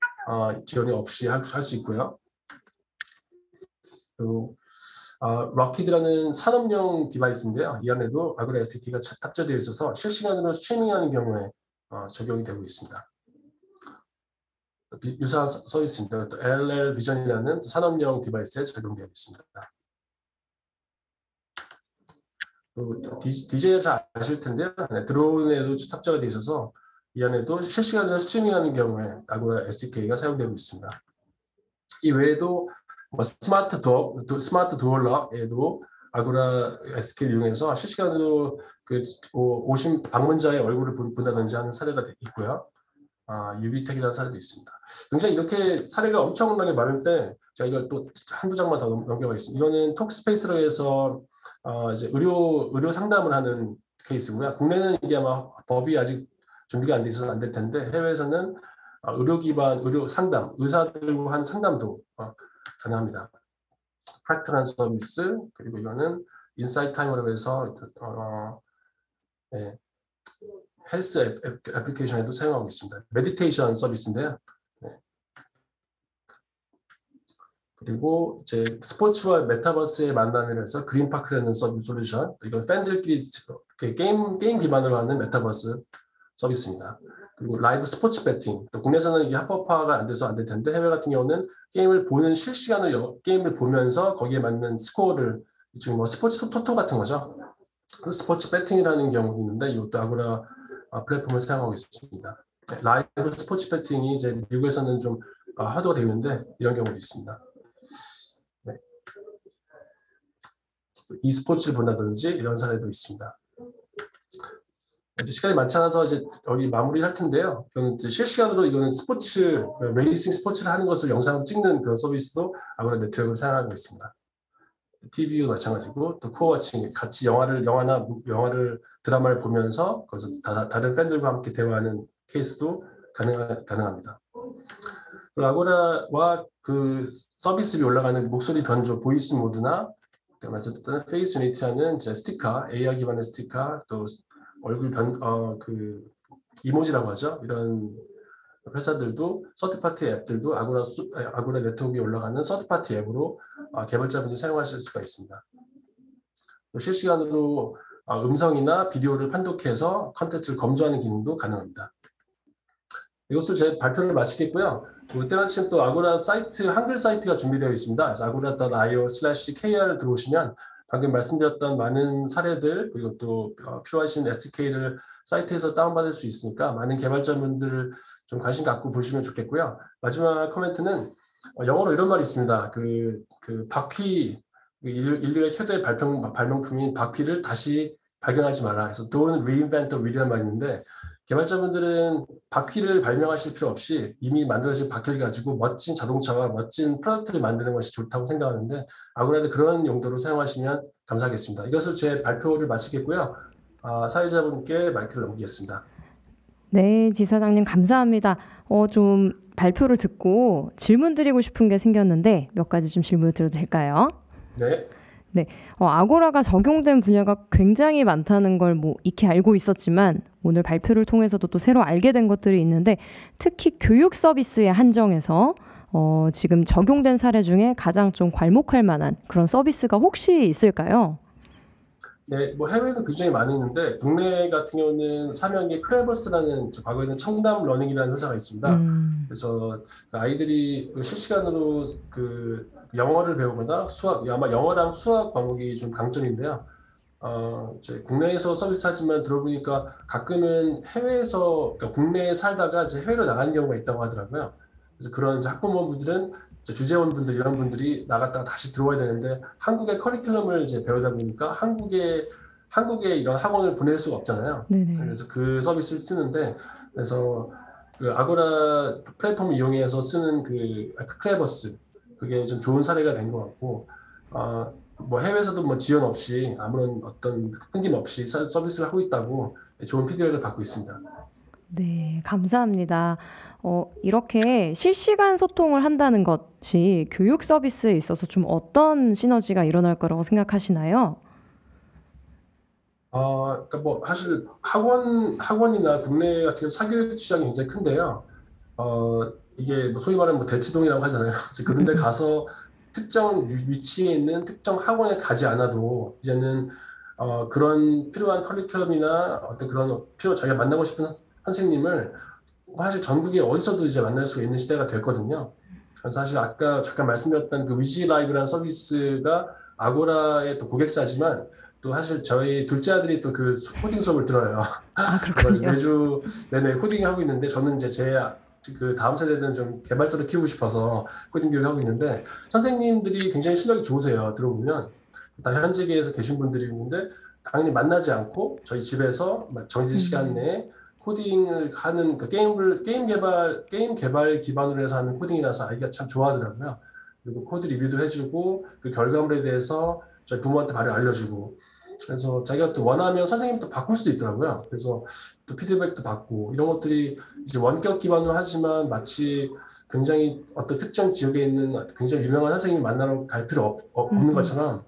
지연이 없이 할 수 있고요. 그리고 럭키드라는 산업용 디바이스인데요. 이 안에도 아고라 SDK가 탑재되어 있어서 실시간으로 스트리밍하는 경우에 적용이 되고 있습니다. 유사한 서비스입니다. 또 LL 비전이라는 산업용 디바이스에 적용되어 있습니다. DJ를 잘 아실 텐데요. 드론에도 탑재가 되어 있어서 이 안에도 실시간으로 스트리밍하는 경우에 아고라 SDK가 사용되고 있습니다. 이 외에도 스마트 도어락에도 아고라 SDK를 이용해서 실시간으로 오신 방문자의 얼굴을 본다든지 하는 사례가 있고요. 유비텍이라는 사례도 있습니다. 굉장히 이렇게 사례가 엄청나게 많을 때 제가 이걸 또 한두 장만 더 넘겨가겠습니다. 이거는 톡스페이스라고 해서 이제 의료 상담을 하는 케이스고요. 국내는 이게 아마 법이 아직 준비가 안 돼 있어서 안 될 텐데 해외에서는 의료 기반 의료 상담, 의사들과 한 상담도 가능합니다. 프랙트라는 서비스, 그리고 이거는 인사이트 타이머라고 해서 헬스 애플리케이션에도 사용하고 있습니다. 메디테이션 서비스인데요. 그리고 이제 스포츠와 메타버스의 만남을 해서 그린파크라는 솔루션, 이건 팬들끼리 게임 기반으로 하는 메타버스 서비스입니다. 그리고 라이브 스포츠 배팅. 또 국내에서는 이게 합법화가 안 돼서 안 될 텐데 해외 같은 경우는 게임을 보는 실시간으로 게임을 보면서 거기에 맞는 스코어를 지금 뭐 스포츠 토토 같은 거죠. 그 스포츠 배팅이라는 경우도 있는데 이것도 아고라 플랫폼을 사용하고 있습니다. 라이브 스포츠 배팅이 이제 미국에서는 좀 화두가 되고 있는데 이런 경우도 있습니다. 네. e스포츠를 본다든지 이런 사례도 있습니다. 이제 시간이 많지 않아서 이제 여기 마무리를 할 텐데요. 이거는 이제 실시간으로 이거는 스포츠, 레이싱 스포츠를 하는 것을 영상으로 찍는 그런 서비스도 아고라 네트워크를 사용하고 있습니다. TV도 마찬가지고 또 코어워칭, 같이 영화를 드라마를 보면서 거기서 다른 팬들과 함께 대화하는 케이스도 가능합니다. 그리고 아고라와 그 서비스 위에 올라가는 목소리 변조, 보이스 모드나 말씀드렸던 페이스 유니티라는 스티커, AR 기반의 스티커, 또 얼굴 그 이모지라고 하죠. 이런 회사들도 서드파티 앱들도 아고라 네트워크에 올라가는 서드파티 앱으로 개발자분이 사용하실 수가 있습니다. 또 실시간으로 음성이나 비디오를 판독해서 컨텐츠를 검수하는 기능도 가능합니다. 이것으로 제 발표를 마치겠고요. 때마침 또 아고라 사이트, 한글 사이트가 준비되어 있습니다. agora.io/kr을 들어오시면 방금 말씀드렸던 많은 사례들 그리고 또 필요하신 SDK를 사이트에서 다운받을 수 있으니까 많은 개발자분들을 좀 관심 갖고 보시면 좋겠고요. 마지막 코멘트는 영어로 이런 말이 있습니다. 그 바퀴, 인류의 최대 발명품인 바퀴를 다시 발견하지 마라. 그래서 don't reinvent the wheel이라는 말이 있는데 개발자분들은 바퀴를 발명하실 필요 없이 이미 만들어진 바퀴를 가지고 멋진 자동차와 멋진 프로덕트를 만드는 것이 좋다고 생각하는데 아고라도 그런 용도로 사용하시면 감사하겠습니다. 이것으로 제 발표를 마치겠고요. 사회자분께 마이크를 넘기겠습니다. 네, 지사장님 감사합니다. 좀 발표를 듣고 질문 드리고 싶은 게 생겼는데 몇 가지 좀 질문을 드려도 될까요? 네. 네, 아고라가 적용된 분야가 굉장히 많다는 걸 뭐 익히 알고 있었지만 오늘 발표를 통해서도 또 새로 알게 된 것들이 있는데 특히 교육 서비스에 한정해서 지금 적용된 사례 중에 가장 좀 괄목할 만한 그런 서비스가 혹시 있을까요? 네, 뭐 해외에도 굉장히 많이 있는데 국내 같은 경우는 사명이 크레버스라는 과거에는 청담 러닝이라는 회사가 있습니다. 그래서 아이들이 실시간으로 그 영어를 배우거나 아마 영어랑 수학 과목이 좀 강점인데요. 이제 국내에서 서비스하지만 들어보니까 가끔은 해외에서 그러니까 국내에 살다가 이제 해외로 나가는 경우가 있다고 하더라고요. 그래서 그런 이제 학부모분들은 주재원분들 이런 분들이 나갔다가 다시 들어와야 되는데 한국의 커리큘럼을 이제 배우다 보니까 한국에 이런 학원을 보낼 수가 없잖아요. 네네. 그래서 그 서비스를 쓰는데 그래서 그 아고라 플랫폼을 이용해서 쓰는 그 크레버스 그게 좀 좋은 사례가 된 것 같고 뭐 해외에서도 뭐 지원 없이 아무런 어떤 끊김 없이 서비스를 하고 있다고 좋은 피드백을 받고 있습니다. 네, 감사합니다. 이렇게 실시간 소통을 한다는 것이 교육 서비스에 있어서 좀 어떤 시너지가 일어날 거라고 생각하시나요? 그러니까 뭐 사실 학원이나 국내 같은 경우 사교육 시장이 굉장히 큰데요. 이게 뭐 소위 말하는 뭐 대치동이라고 하잖아요. 그런 데 가서 특정 위치에 있는 특정 학원에 가지 않아도 이제는 그런 필요한 커리큘럼이나 어떤 그런 자기가 만나고 싶은 선생님을 사실 전국에 어디서도 이제 만날 수 있는 시대가 됐거든요. 그래서 사실 아까 잠깐 말씀드렸던 그 위지 라이브라는 서비스가 아고라의 또 고객사지만 또 사실 저희 둘째 아들이 또 그 코딩 수업을 들어요. 그래서 매주 내내 코딩을 하고 있는데 저는 이제 그 다음 세대는 좀 개발자를 키우고 싶어서 코딩 교육을 하고 있는데 선생님들이 굉장히 실력이 좋으세요. 들어보면 다 현직에서 계신 분들이 있는데 당연히 만나지 않고 저희 집에서 정해진 시간 내에 코딩을 하는 그 게임 개발 기반으로 해서 하는 코딩이라서 아이가 참 좋아하더라고요. 그리고 코드 리뷰도 해주고 그 결과물에 대해서 저희 부모한테 바로 알려주고 그래서 자기가 또 원하면 선생님도 바꿀 수도 있더라고요. 그래서 또 피드백도 받고 이런 것들이 이제 원격 기반으로 하지만 마치 굉장히 어떤 특정 지역에 있는 굉장히 유명한 선생님 만나러 갈 필요 없는 것처럼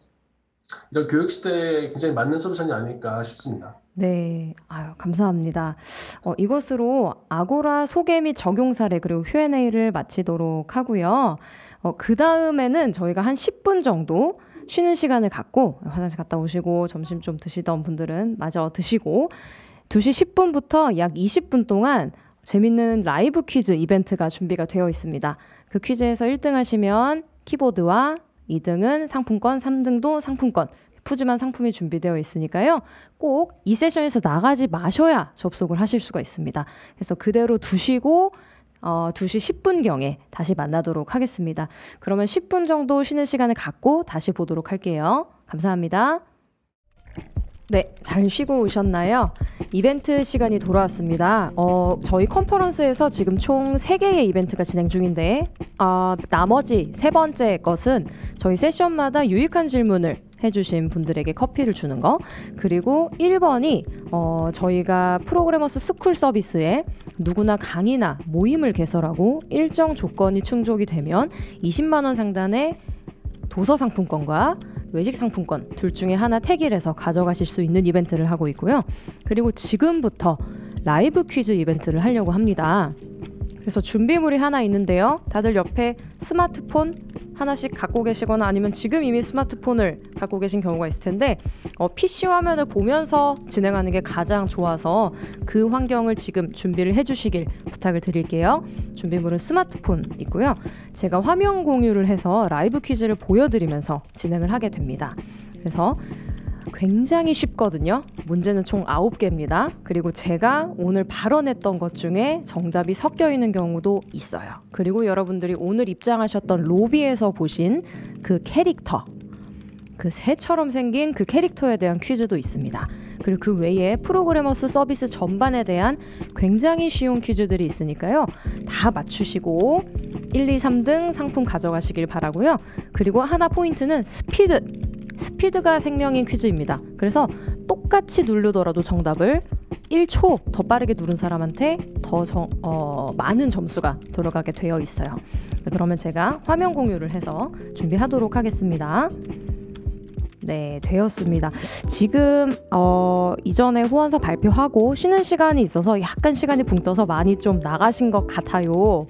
이런 교육 시대에 굉장히 맞는 솔루션이 아닐까 싶습니다. 네, 감사합니다. 이것으로 아고라 소개 및 적용 사례 그리고 Q&A를 마치도록 하고요. 그 다음에는 저희가 한 10분 정도 쉬는 시간을 갖고 화장실 갔다 오시고 점심 좀 드시던 분들은 마저 드시고 2시 10분부터 약 20분 동안 재밌는 라이브 퀴즈 이벤트가 준비가 되어 있습니다. 그 퀴즈에서 1등 하시면 키보드와 2등은 상품권, 3등도 상품권, 푸짐한 상품이 준비되어 있으니까요. 꼭 이 세션에서 나가지 마셔야 접속을 하실 수가 있습니다. 그래서 그대로 두시고 2시 10분경에 다시 만나도록 하겠습니다. 그러면 10분 정도 쉬는 시간을 갖고 다시 보도록 할게요. 감사합니다. 네, 잘 쉬고 오셨나요? 이벤트 시간이 돌아왔습니다. 저희 컨퍼런스에서 지금 총 3개의 이벤트가 진행 중인데 나머지 3번째 것은 저희 세션마다 유익한 질문을 해주신 분들에게 커피를 주는 거, 그리고 1번이 저희가 프로그래머스 스쿨 서비스에 누구나 강의나 모임을 개설하고 일정 조건이 충족이 되면 20만 원 상단의 도서 상품권과 외식 상품권 둘 중에 하나 택일해서 가져가실 수 있는 이벤트를 하고 있고요. 그리고 지금부터 라이브 퀴즈 이벤트를 하려고 합니다. 그래서 준비물이 하나 있는데요. 다들 옆에 스마트폰 하나씩 갖고 계시거나 아니면 지금 이미 스마트폰을 갖고 계신 경우가 있을 텐데 PC 화면을 보면서 진행하는 게 가장 좋아서 그 환경을 지금 준비를 해주시길 부탁을 드릴게요. 준비물은 스마트폰 있고요. 제가 화면 공유를 해서 라이브 퀴즈를 보여드리면서 진행을 하게 됩니다. 그래서 굉장히 쉽거든요. 문제는 총 9개입니다. 그리고 제가 오늘 발언했던 것 중에 정답이 섞여 있는 경우도 있어요. 그리고 여러분들이 오늘 입장하셨던 로비에서 보신 그 캐릭터, 그 새처럼 생긴 그 캐릭터에 대한 퀴즈도 있습니다. 그리고 그 외에 프로그래머스 서비스 전반에 대한 굉장히 쉬운 퀴즈들이 있으니까요. 다 맞추시고 1, 2, 3등 상품 가져가시길 바라고요. 그리고 하나 포인트는 스피드가 생명인 퀴즈입니다. 그래서 똑같이 누르더라도 정답을 1초 더 빠르게 누른 사람한테 더 많은 점수가 돌아가게 되어 있어요. 그러면 제가 화면 공유를 해서 준비하도록 하겠습니다. 네, 되었습니다. 지금 이전에 후원서 발표하고 쉬는 시간이 있어서 약간 시간이 붕 떠서 많이 좀 나가신 것 같아요.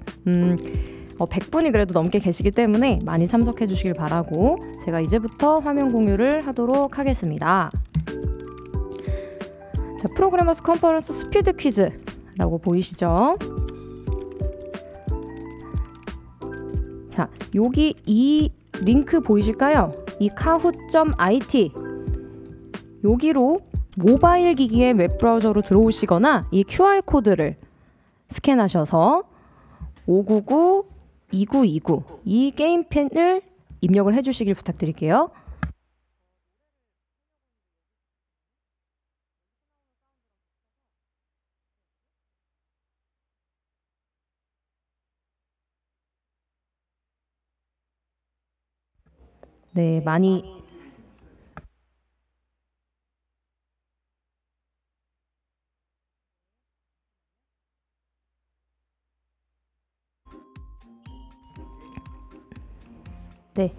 100분이 그래도 넘게 계시기 때문에 많이 참석해 주시길 바라고 제가 이제부터 화면 공유를 하도록 하겠습니다. 자, 프로그래머스 컨퍼런스 스피드 퀴즈라고 보이시죠? 자, 여기 이 링크 보이실까요? 이 kahoot.it 여기로 모바일 기기의 웹브라우저로 들어오시거나 이 QR코드를 스캔하셔서 599-2929 이 게임펜을 입력을 해주시길 부탁드릴게요. 네, 많이 네.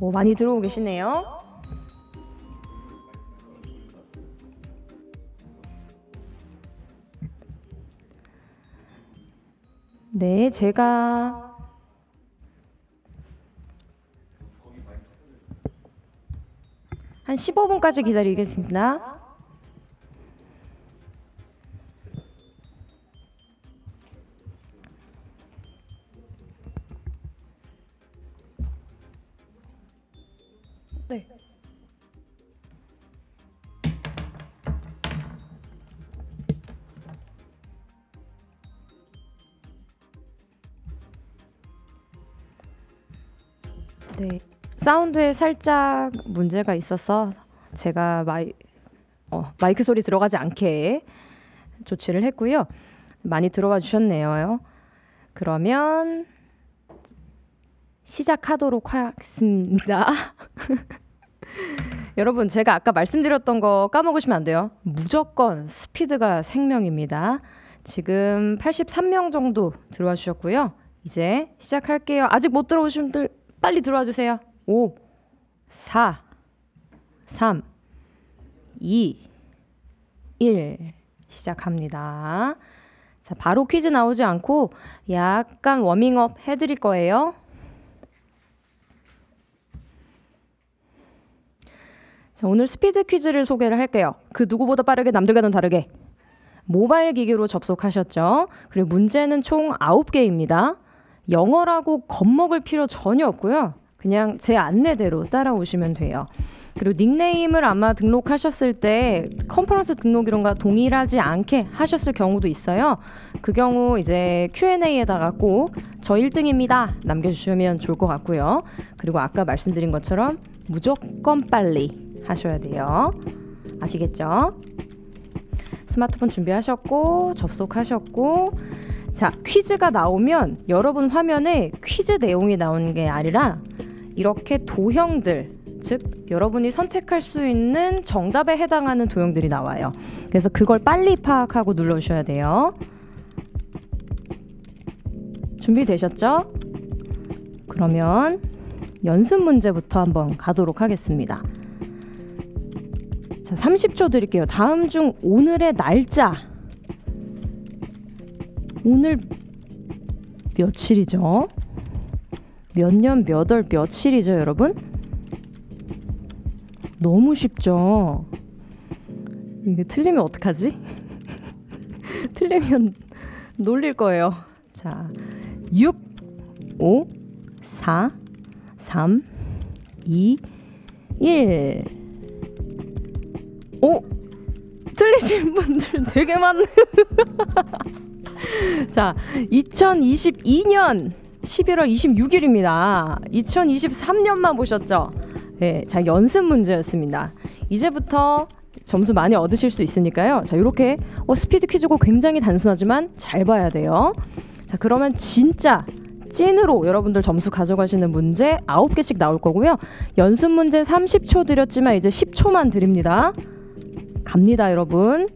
많이 들어오고 계시네요. 네, 제가 한 15분까지 기다리겠습니다. 네. 네. 사운드에 살짝 문제가 있어서 제가 마이크 소리 들어가지 않게 조치를 했고요. 많이 들어와 주셨네요. 그러면 시작하도록 하겠습니다. 여러분, 제가 아까 말씀드렸던 거 까먹으시면 안 돼요. 무조건 스피드가 생명입니다. 지금 83명 정도 들어와 주셨고요. 이제 시작할게요. 아직 못 들어오신 분들 빨리 들어와 주세요. 5, 4, 3, 2, 1 시작합니다. 자, 바로 퀴즈 나오지 않고 약간 워밍업 해드릴 거예요. 자, 오늘 스피드 퀴즈를 소개를 할게요. 그 누구보다 빠르게 남들과는 다르게 모바일 기기로 접속하셨죠? 그리고 문제는 총 9개입니다. 영어라고 겁먹을 필요 전혀 없고요. 그냥 제 안내대로 따라오시면 돼요. 그리고 닉네임을 아마 등록하셨을 때 컨퍼런스 등록이론과 동일하지 않게 하셨을 경우도 있어요. 그 경우 이제 Q&A에다가 꼭 저 1등입니다 남겨주시면 좋을 것 같고요. 그리고 아까 말씀드린 것처럼 무조건 빨리 하셔야 돼요. 아시겠죠? 스마트폰 준비하셨고 접속하셨고, 자, 퀴즈가 나오면 여러분 화면에 퀴즈 내용이 나오는 게 아니라 이렇게 도형들, 즉 여러분이 선택할 수 있는 정답에 해당하는 도형들이 나와요. 그래서 그걸 빨리 파악하고 눌러주셔야 돼요. 준비되셨죠? 그러면 연습 문제부터 한번 가도록 하겠습니다. 자, 30초 드릴게요. 다음 중 오늘의 날짜. 오늘 며칠이죠? 몇 년, 몇 월, 며칠이죠, 여러분? 너무 쉽죠? 이게 틀리면 어떡하지? 틀리면 놀릴 거예요. 자, 6, 5, 4, 3, 2, 1. 오! 틀리신 분들 되게 많네요. 자, 2022년 11월 26일입니다. 2023년만 보셨죠? 네, 자, 연습 문제였습니다. 이제부터 점수 많이 얻으실 수 있으니까요. 자, 이렇게 스피드 퀴즈고 굉장히 단순하지만 잘 봐야 돼요. 자, 그러면 진짜 찐으로 여러분들 점수 가져가시는 문제 9개씩 나올 거고요. 연습 문제 30초 드렸지만 이제 10초만 드립니다. 갑니다, 여러분.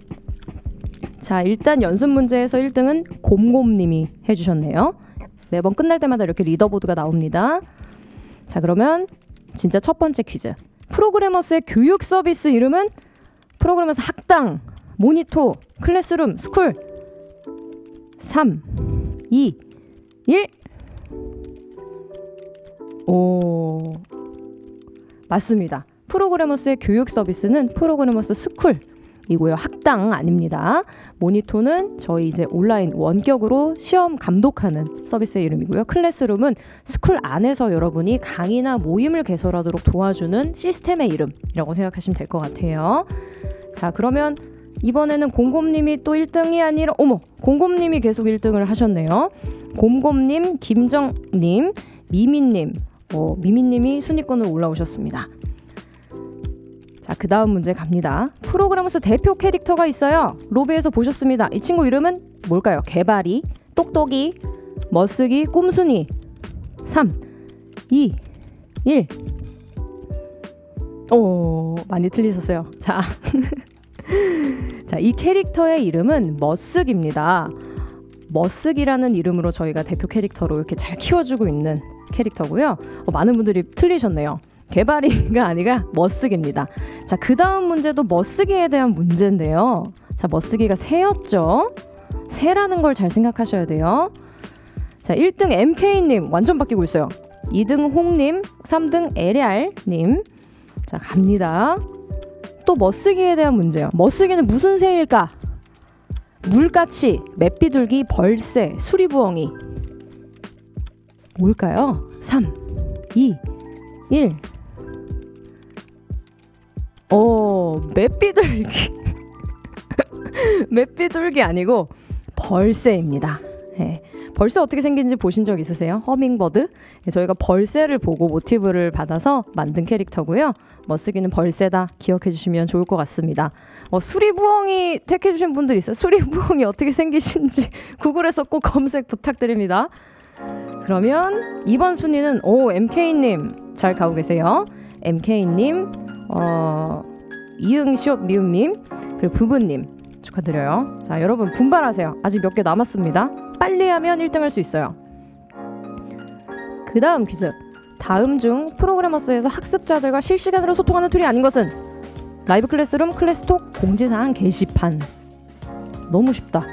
자, 일단 연습 문제에서 1등은 곰곰님이 해주셨네요. 매번 끝날 때마다 이렇게 리더보드가 나옵니다. 자, 그러면 진짜 첫 번째 퀴즈. 프로그래머스의 교육 서비스 이름은 프로그래머스 학당, 모니토, 클래스룸, 스쿨. 3, 2, 1. 오, 맞습니다. 프로그래머스의 교육 서비스는 프로그래머스 스쿨이고요. 학당 아닙니다. 모니토는 저희 이제 온라인 원격으로 시험 감독하는 서비스의 이름이고요. 클래스룸은 스쿨 안에서 여러분이 강의나 모임을 개설하도록 도와주는 시스템의 이름이라고 생각하시면 될 것 같아요. 자, 그러면 이번에는 곰곰님이 또 1등이 아니라, 어머, 곰곰님이 계속 1등을 하셨네요. 곰곰님, 김정님, 미미님, 미미님이 순위권으로 올라오셨습니다. 자, 그 다음 문제 갑니다. 프로그래머스 대표 캐릭터가 있어요. 로비에서 보셨습니다. 이 친구 이름은 뭘까요? 개발이, 똑똑이, 멋쓰기, 꼼순이. 3, 2, 1. 오, 많이 틀리셨어요. 자, 자, 이 캐릭터의 이름은 멋쓰기입니다. 멋쓰기라는 이름으로 저희가 대표 캐릭터로 이렇게 잘 키워주고 있는 캐릭터고요. 많은 분들이 틀리셨네요. 개발이가 아니라 멋쓰기입니다. 자, 그 다음 문제도 멋쓰기에 대한 문제인데요. 자, 멋쓰기가 새였죠? 새라는 걸 잘 생각하셔야 돼요. 자, 1등 MK님 완전 바뀌고 있어요. 2등 홍님, 3등 LR님. 자, 갑니다. 또 멋쓰기에 대한 문제요. 멋쓰기는 무슨 새일까? 물가치, 맵비둘기, 벌새, 수리부엉이. 뭘까요? 3, 2, 1. 맵비둘기. 맵비둘기 아니고 벌새입니다. 네. 벌새 어떻게 생긴지 보신 적 있으세요? 허밍버드? 네, 저희가 벌새를 보고 모티브를 받아서 만든 캐릭터고요. 멋쓰기는 벌새다 기억해 주시면 좋을 것 같습니다. 수리부엉이 택해 주신 분들 있어요? 수리부엉이 어떻게 생기신지 구글에서 꼭 검색 부탁드립니다. 그러면 이번 순위는 MK님 잘 가고 계세요. MK님, 이응시옷 미음님, 그리고 부부님 축하드려요. 자, 여러분 분발하세요. 아직 몇 개 남았습니다. 빨리 하면 1등 할 수 있어요. 그 다음 퀴즈. 다음 중 프로그래머스에서 학습자들과 실시간으로 소통하는 툴이 아닌 것은? 라이브 클래스룸, 클래스톡, 공지사항, 게시판. 너무 쉽다.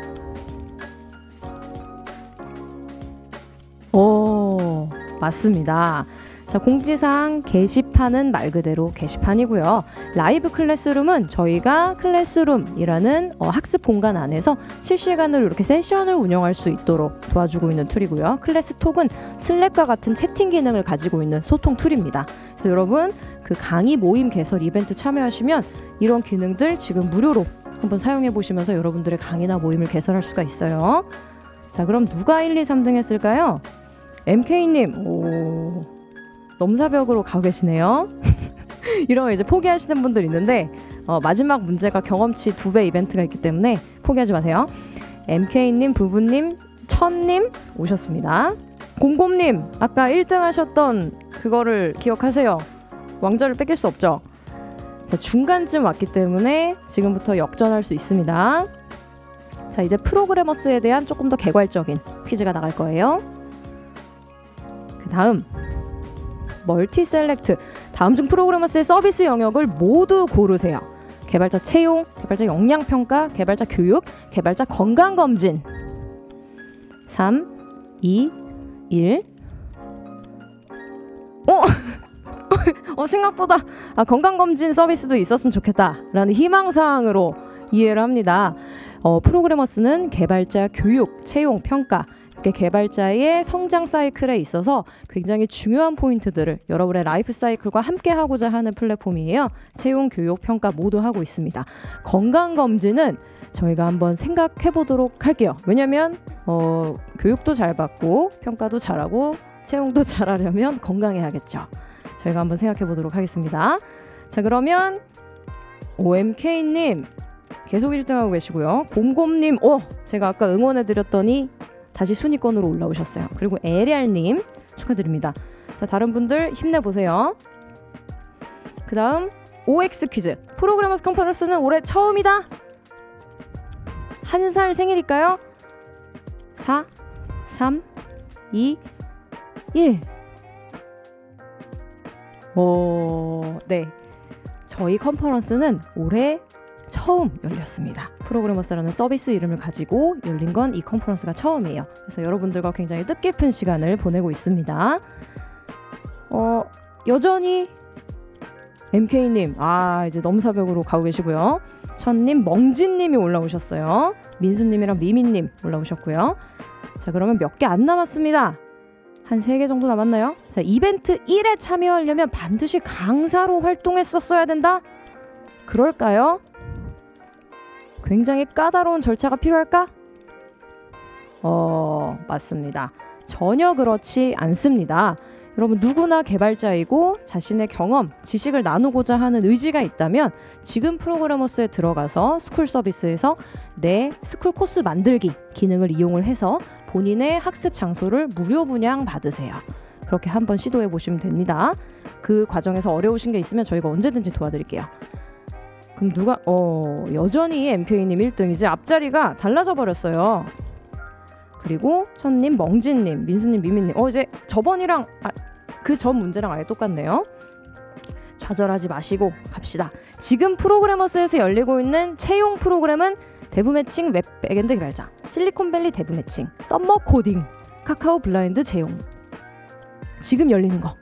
맞습니다. 자, 공지사항 게시판은 말 그대로 게시판이고요. 라이브 클래스룸은 저희가 클래스룸이라는 학습 공간 안에서 실시간으로 이렇게 세션을 운영할 수 있도록 도와주고 있는 툴이고요. 클래스톡은 슬랙과 같은 채팅 기능을 가지고 있는 소통 툴입니다. 그래서 여러분 그 강의 모임 개설 이벤트 참여하시면 이런 기능들 지금 무료로 한번 사용해 보시면서 여러분들의 강의나 모임을 개설할 수가 있어요. 자, 그럼 누가 1, 2, 3등 했을까요? MK님, 오, 넘사벽으로 가고 계시네요. 이러면 이제 포기하시는 분들 있는데 마지막 문제가 경험치 2배 이벤트가 있기 때문에 포기하지 마세요. MK님, 부부님, 천님 오셨습니다. 곰곰님, 아까 1등 하셨던 그거를 기억하세요. 왕좌를 뺏길 수 없죠. 자, 중간쯤 왔기 때문에 지금부터 역전할 수 있습니다. 자, 이제 프로그래머스에 대한 조금 더 개괄적인 퀴즈가 나갈 거예요. 그 다음 멀티 셀렉트, 다음 중 프로그래머스의 서비스 영역을 모두 고르세요. 개발자 채용, 개발자 역량평가, 개발자 교육, 개발자 건강검진. 3, 2, 1. 생각보다 건강검진 서비스도 있었으면 좋겠다라는 희망사항으로 이해를 합니다. 프로그래머스는 개발자 교육, 채용, 평가, 개발자의 성장 사이클에 있어서 굉장히 중요한 포인트들을 여러분의 라이프 사이클과 함께 하고자 하는 플랫폼이에요. 채용, 교육, 평가 모두 하고 있습니다. 건강검진은 저희가 한번 생각해 보도록 할게요. 왜냐면 교육도 잘 받고 평가도 잘하고 채용도 잘하려면 건강해야겠죠. 저희가 한번 생각해 보도록 하겠습니다. 자, 그러면 OMK님 계속 1등하고 계시고요. 곰곰님, 제가 아까 응원해 드렸더니 다시 순위권으로 올라오셨어요. 그리고 에리알님 축하드립니다. 자, 다른 분들 힘내보세요. 그 다음 OX 퀴즈. 프로그래머스 컨퍼런스는 올해 처음이다. 한 살 생일일까요? 4, 3, 2, 1. 네. 저희 컨퍼런스는 올해 처음 열렸습니다. 프로그래머스라는 서비스 이름을 가지고 열린 건 이 컨퍼런스가 처음이에요. 그래서 여러분들과 굉장히 뜻깊은 시간을 보내고 있습니다. 여전히 MK님, 이제 넘사벽으로 가고 계시고요. 천님, 멍진님이 올라오셨어요. 민수님이랑 미미님 올라오셨고요. 자, 그러면 몇 개 안 남았습니다. 한 3개 정도 남았나요? 자, 이벤트 1에 참여하려면 반드시 강사로 활동했었어야 된다? 그럴까요? 굉장히 까다로운 절차가 필요할까? 맞습니다. 전혀 그렇지 않습니다. 여러분 누구나 개발자이고 자신의 경험, 지식을 나누고자 하는 의지가 있다면 지금 프로그래머스에 들어가서 스쿨 서비스에서 내 스쿨 코스 만들기 기능을 이용을 해서 본인의 학습 장소를 무료 분양 받으세요. 그렇게 한번 시도해 보시면 됩니다. 그 과정에서 어려우신 게 있으면 저희가 언제든지 도와드릴게요. 그럼 누가 여전히 MK님 1등, 이제 앞자리가 달라져 버렸어요. 그리고 천님, 멍진님, 민수님, 미미님 이제 저번이랑 그 전 문제랑 아예 똑같네요. 좌절하지 마시고 갑시다. 지금 프로그래머스에서 열리고 있는 채용 프로그램은 대부 매칭 웹 백엔드 개발자, 실리콘밸리 대부 매칭, 썸머 코딩, 카카오 블라인드 채용. 지금 열리는 거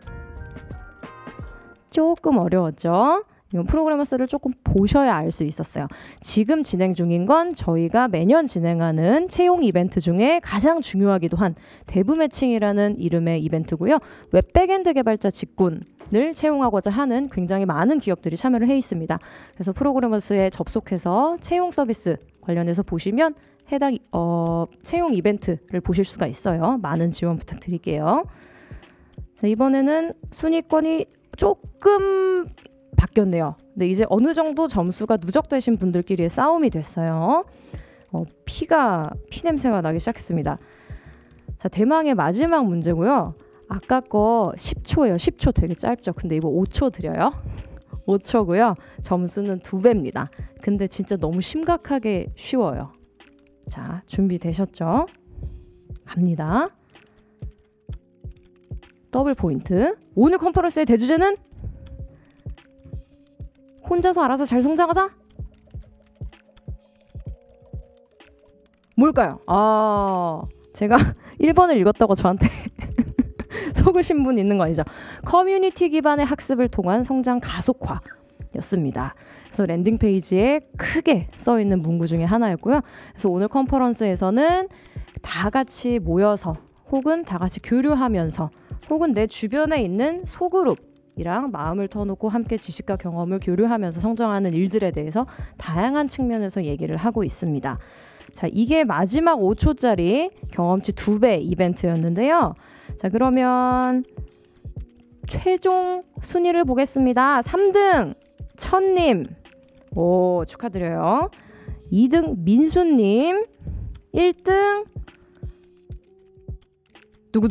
조금 어려웠죠? 이건 프로그래머스를 조금 보셔야 알 수 있었어요. 지금 진행 중인 건 저희가 매년 진행하는 채용 이벤트 중에 가장 중요하기도 한 대부 매칭이라는 이름의 이벤트고요. 웹 백엔드 개발자 직군을 채용하고자 하는 굉장히 많은 기업들이 참여를 해 있습니다. 그래서 프로그래머스에 접속해서 채용 서비스 관련해서 보시면 해당 채용 이벤트를 보실 수가 있어요. 많은 지원 부탁드릴게요. 자, 이번에는 순위권이 조금 바뀌었네요. 근데 이제 어느 정도 점수가 누적되신 분들끼리의 싸움이 됐어요. 피 냄새가 나기 시작했습니다. 자, 대망의 마지막 문제고요. 아까 거 10초예요. 10초 되게 짧죠. 근데 이거 5초 드려요. 5초고요. 점수는 2배입니다. 근데 진짜 너무 심각하게 쉬워요. 자, 준비되셨죠? 갑니다. 더블 포인트. 오늘 컨퍼런스의 대주제는 혼자서 알아서 잘 성장하자? 뭘까요? 제가 1번을 읽었다고 저한테 속으신 분 있는 거 아니죠? 커뮤니티 기반의 학습을 통한 성장 가속화였습니다. 그래서 랜딩 페이지에 크게 써 있는 문구 중에 하나였고요. 그래서 오늘 컨퍼런스에서는 다 같이 모여서 혹은 다 같이 교류하면서 혹은 내 주변에 있는 소그룹이랑 마음을 터놓고 함께 지식과 경험을 교류하면서 성장하는 일들에 대해서 다양한 측면에서 얘기를 하고 있습니다. 자, 이게 마지막 5초짜리 경험치 2배 이벤트였는데요. 자, 그러면 최종 순위를 보겠습니다. 3등 천님, 오, 축하드려요. 2등 민수님, 1등 누구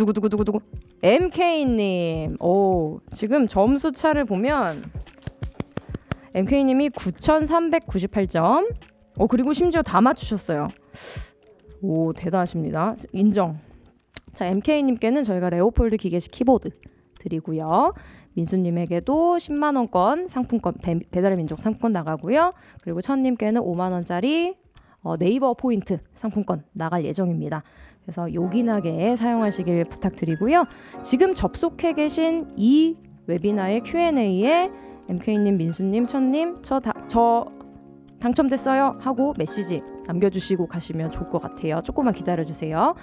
MK님. 오, 지금 점수 차를 보면 MK님이 9,398점. 그리고 심지어 다 맞추셨어요. 오, 대단하십니다. 인정. 자, MK님께는 저희가 레오폴드 기계식 키보드 드리고요. 민수님에게도 10만 원권 상품권 배달의 민족 상품권 나가고요. 그리고 천님께는 5만 원짜리 네이버 포인트 상품권 나갈 예정입니다. 그래서 요긴하게 사용하시길 부탁드리고요. 지금 접속해 계신 이 웨비나의 Q&A에 MK님, 민수님, 천님 저 당첨됐어요 하고 메시지 남겨주시고 가시면 좋을 것 같아요. 조금만 기다려주세요.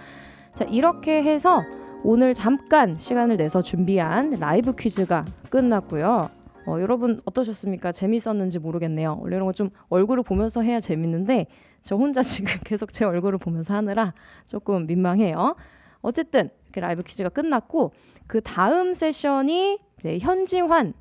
자, 이렇게 해서 오늘 잠깐 시간을 내서 준비한 라이브 퀴즈가 끝났고요. 여러분 어떠셨습니까? 재밌었는지 모르겠네요. 원래 이런 거 좀 얼굴을 보면서 해야 재밌는데 저 혼자 지금 계속 제 얼굴을 보면서 하느라 조금 민망해요. 어쨌든 이렇게 라이브 퀴즈가 끝났고 그 다음 세션이 이제 현지환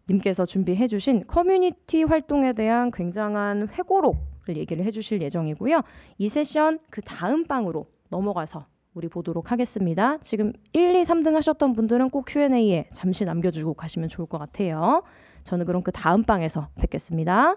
님께서 준비해 주신 커뮤니티 활동에 대한 굉장한 회고록을 얘기를 해 주실 예정이고요. 이 세션 그 다음 방으로 넘어가서 우리 보도록 하겠습니다. 지금 1, 2, 3등 하셨던 분들은 꼭 Q&A에 잠시 남겨주고 가시면 좋을 것 같아요. 저는 그럼 그 다음 방에서 뵙겠습니다.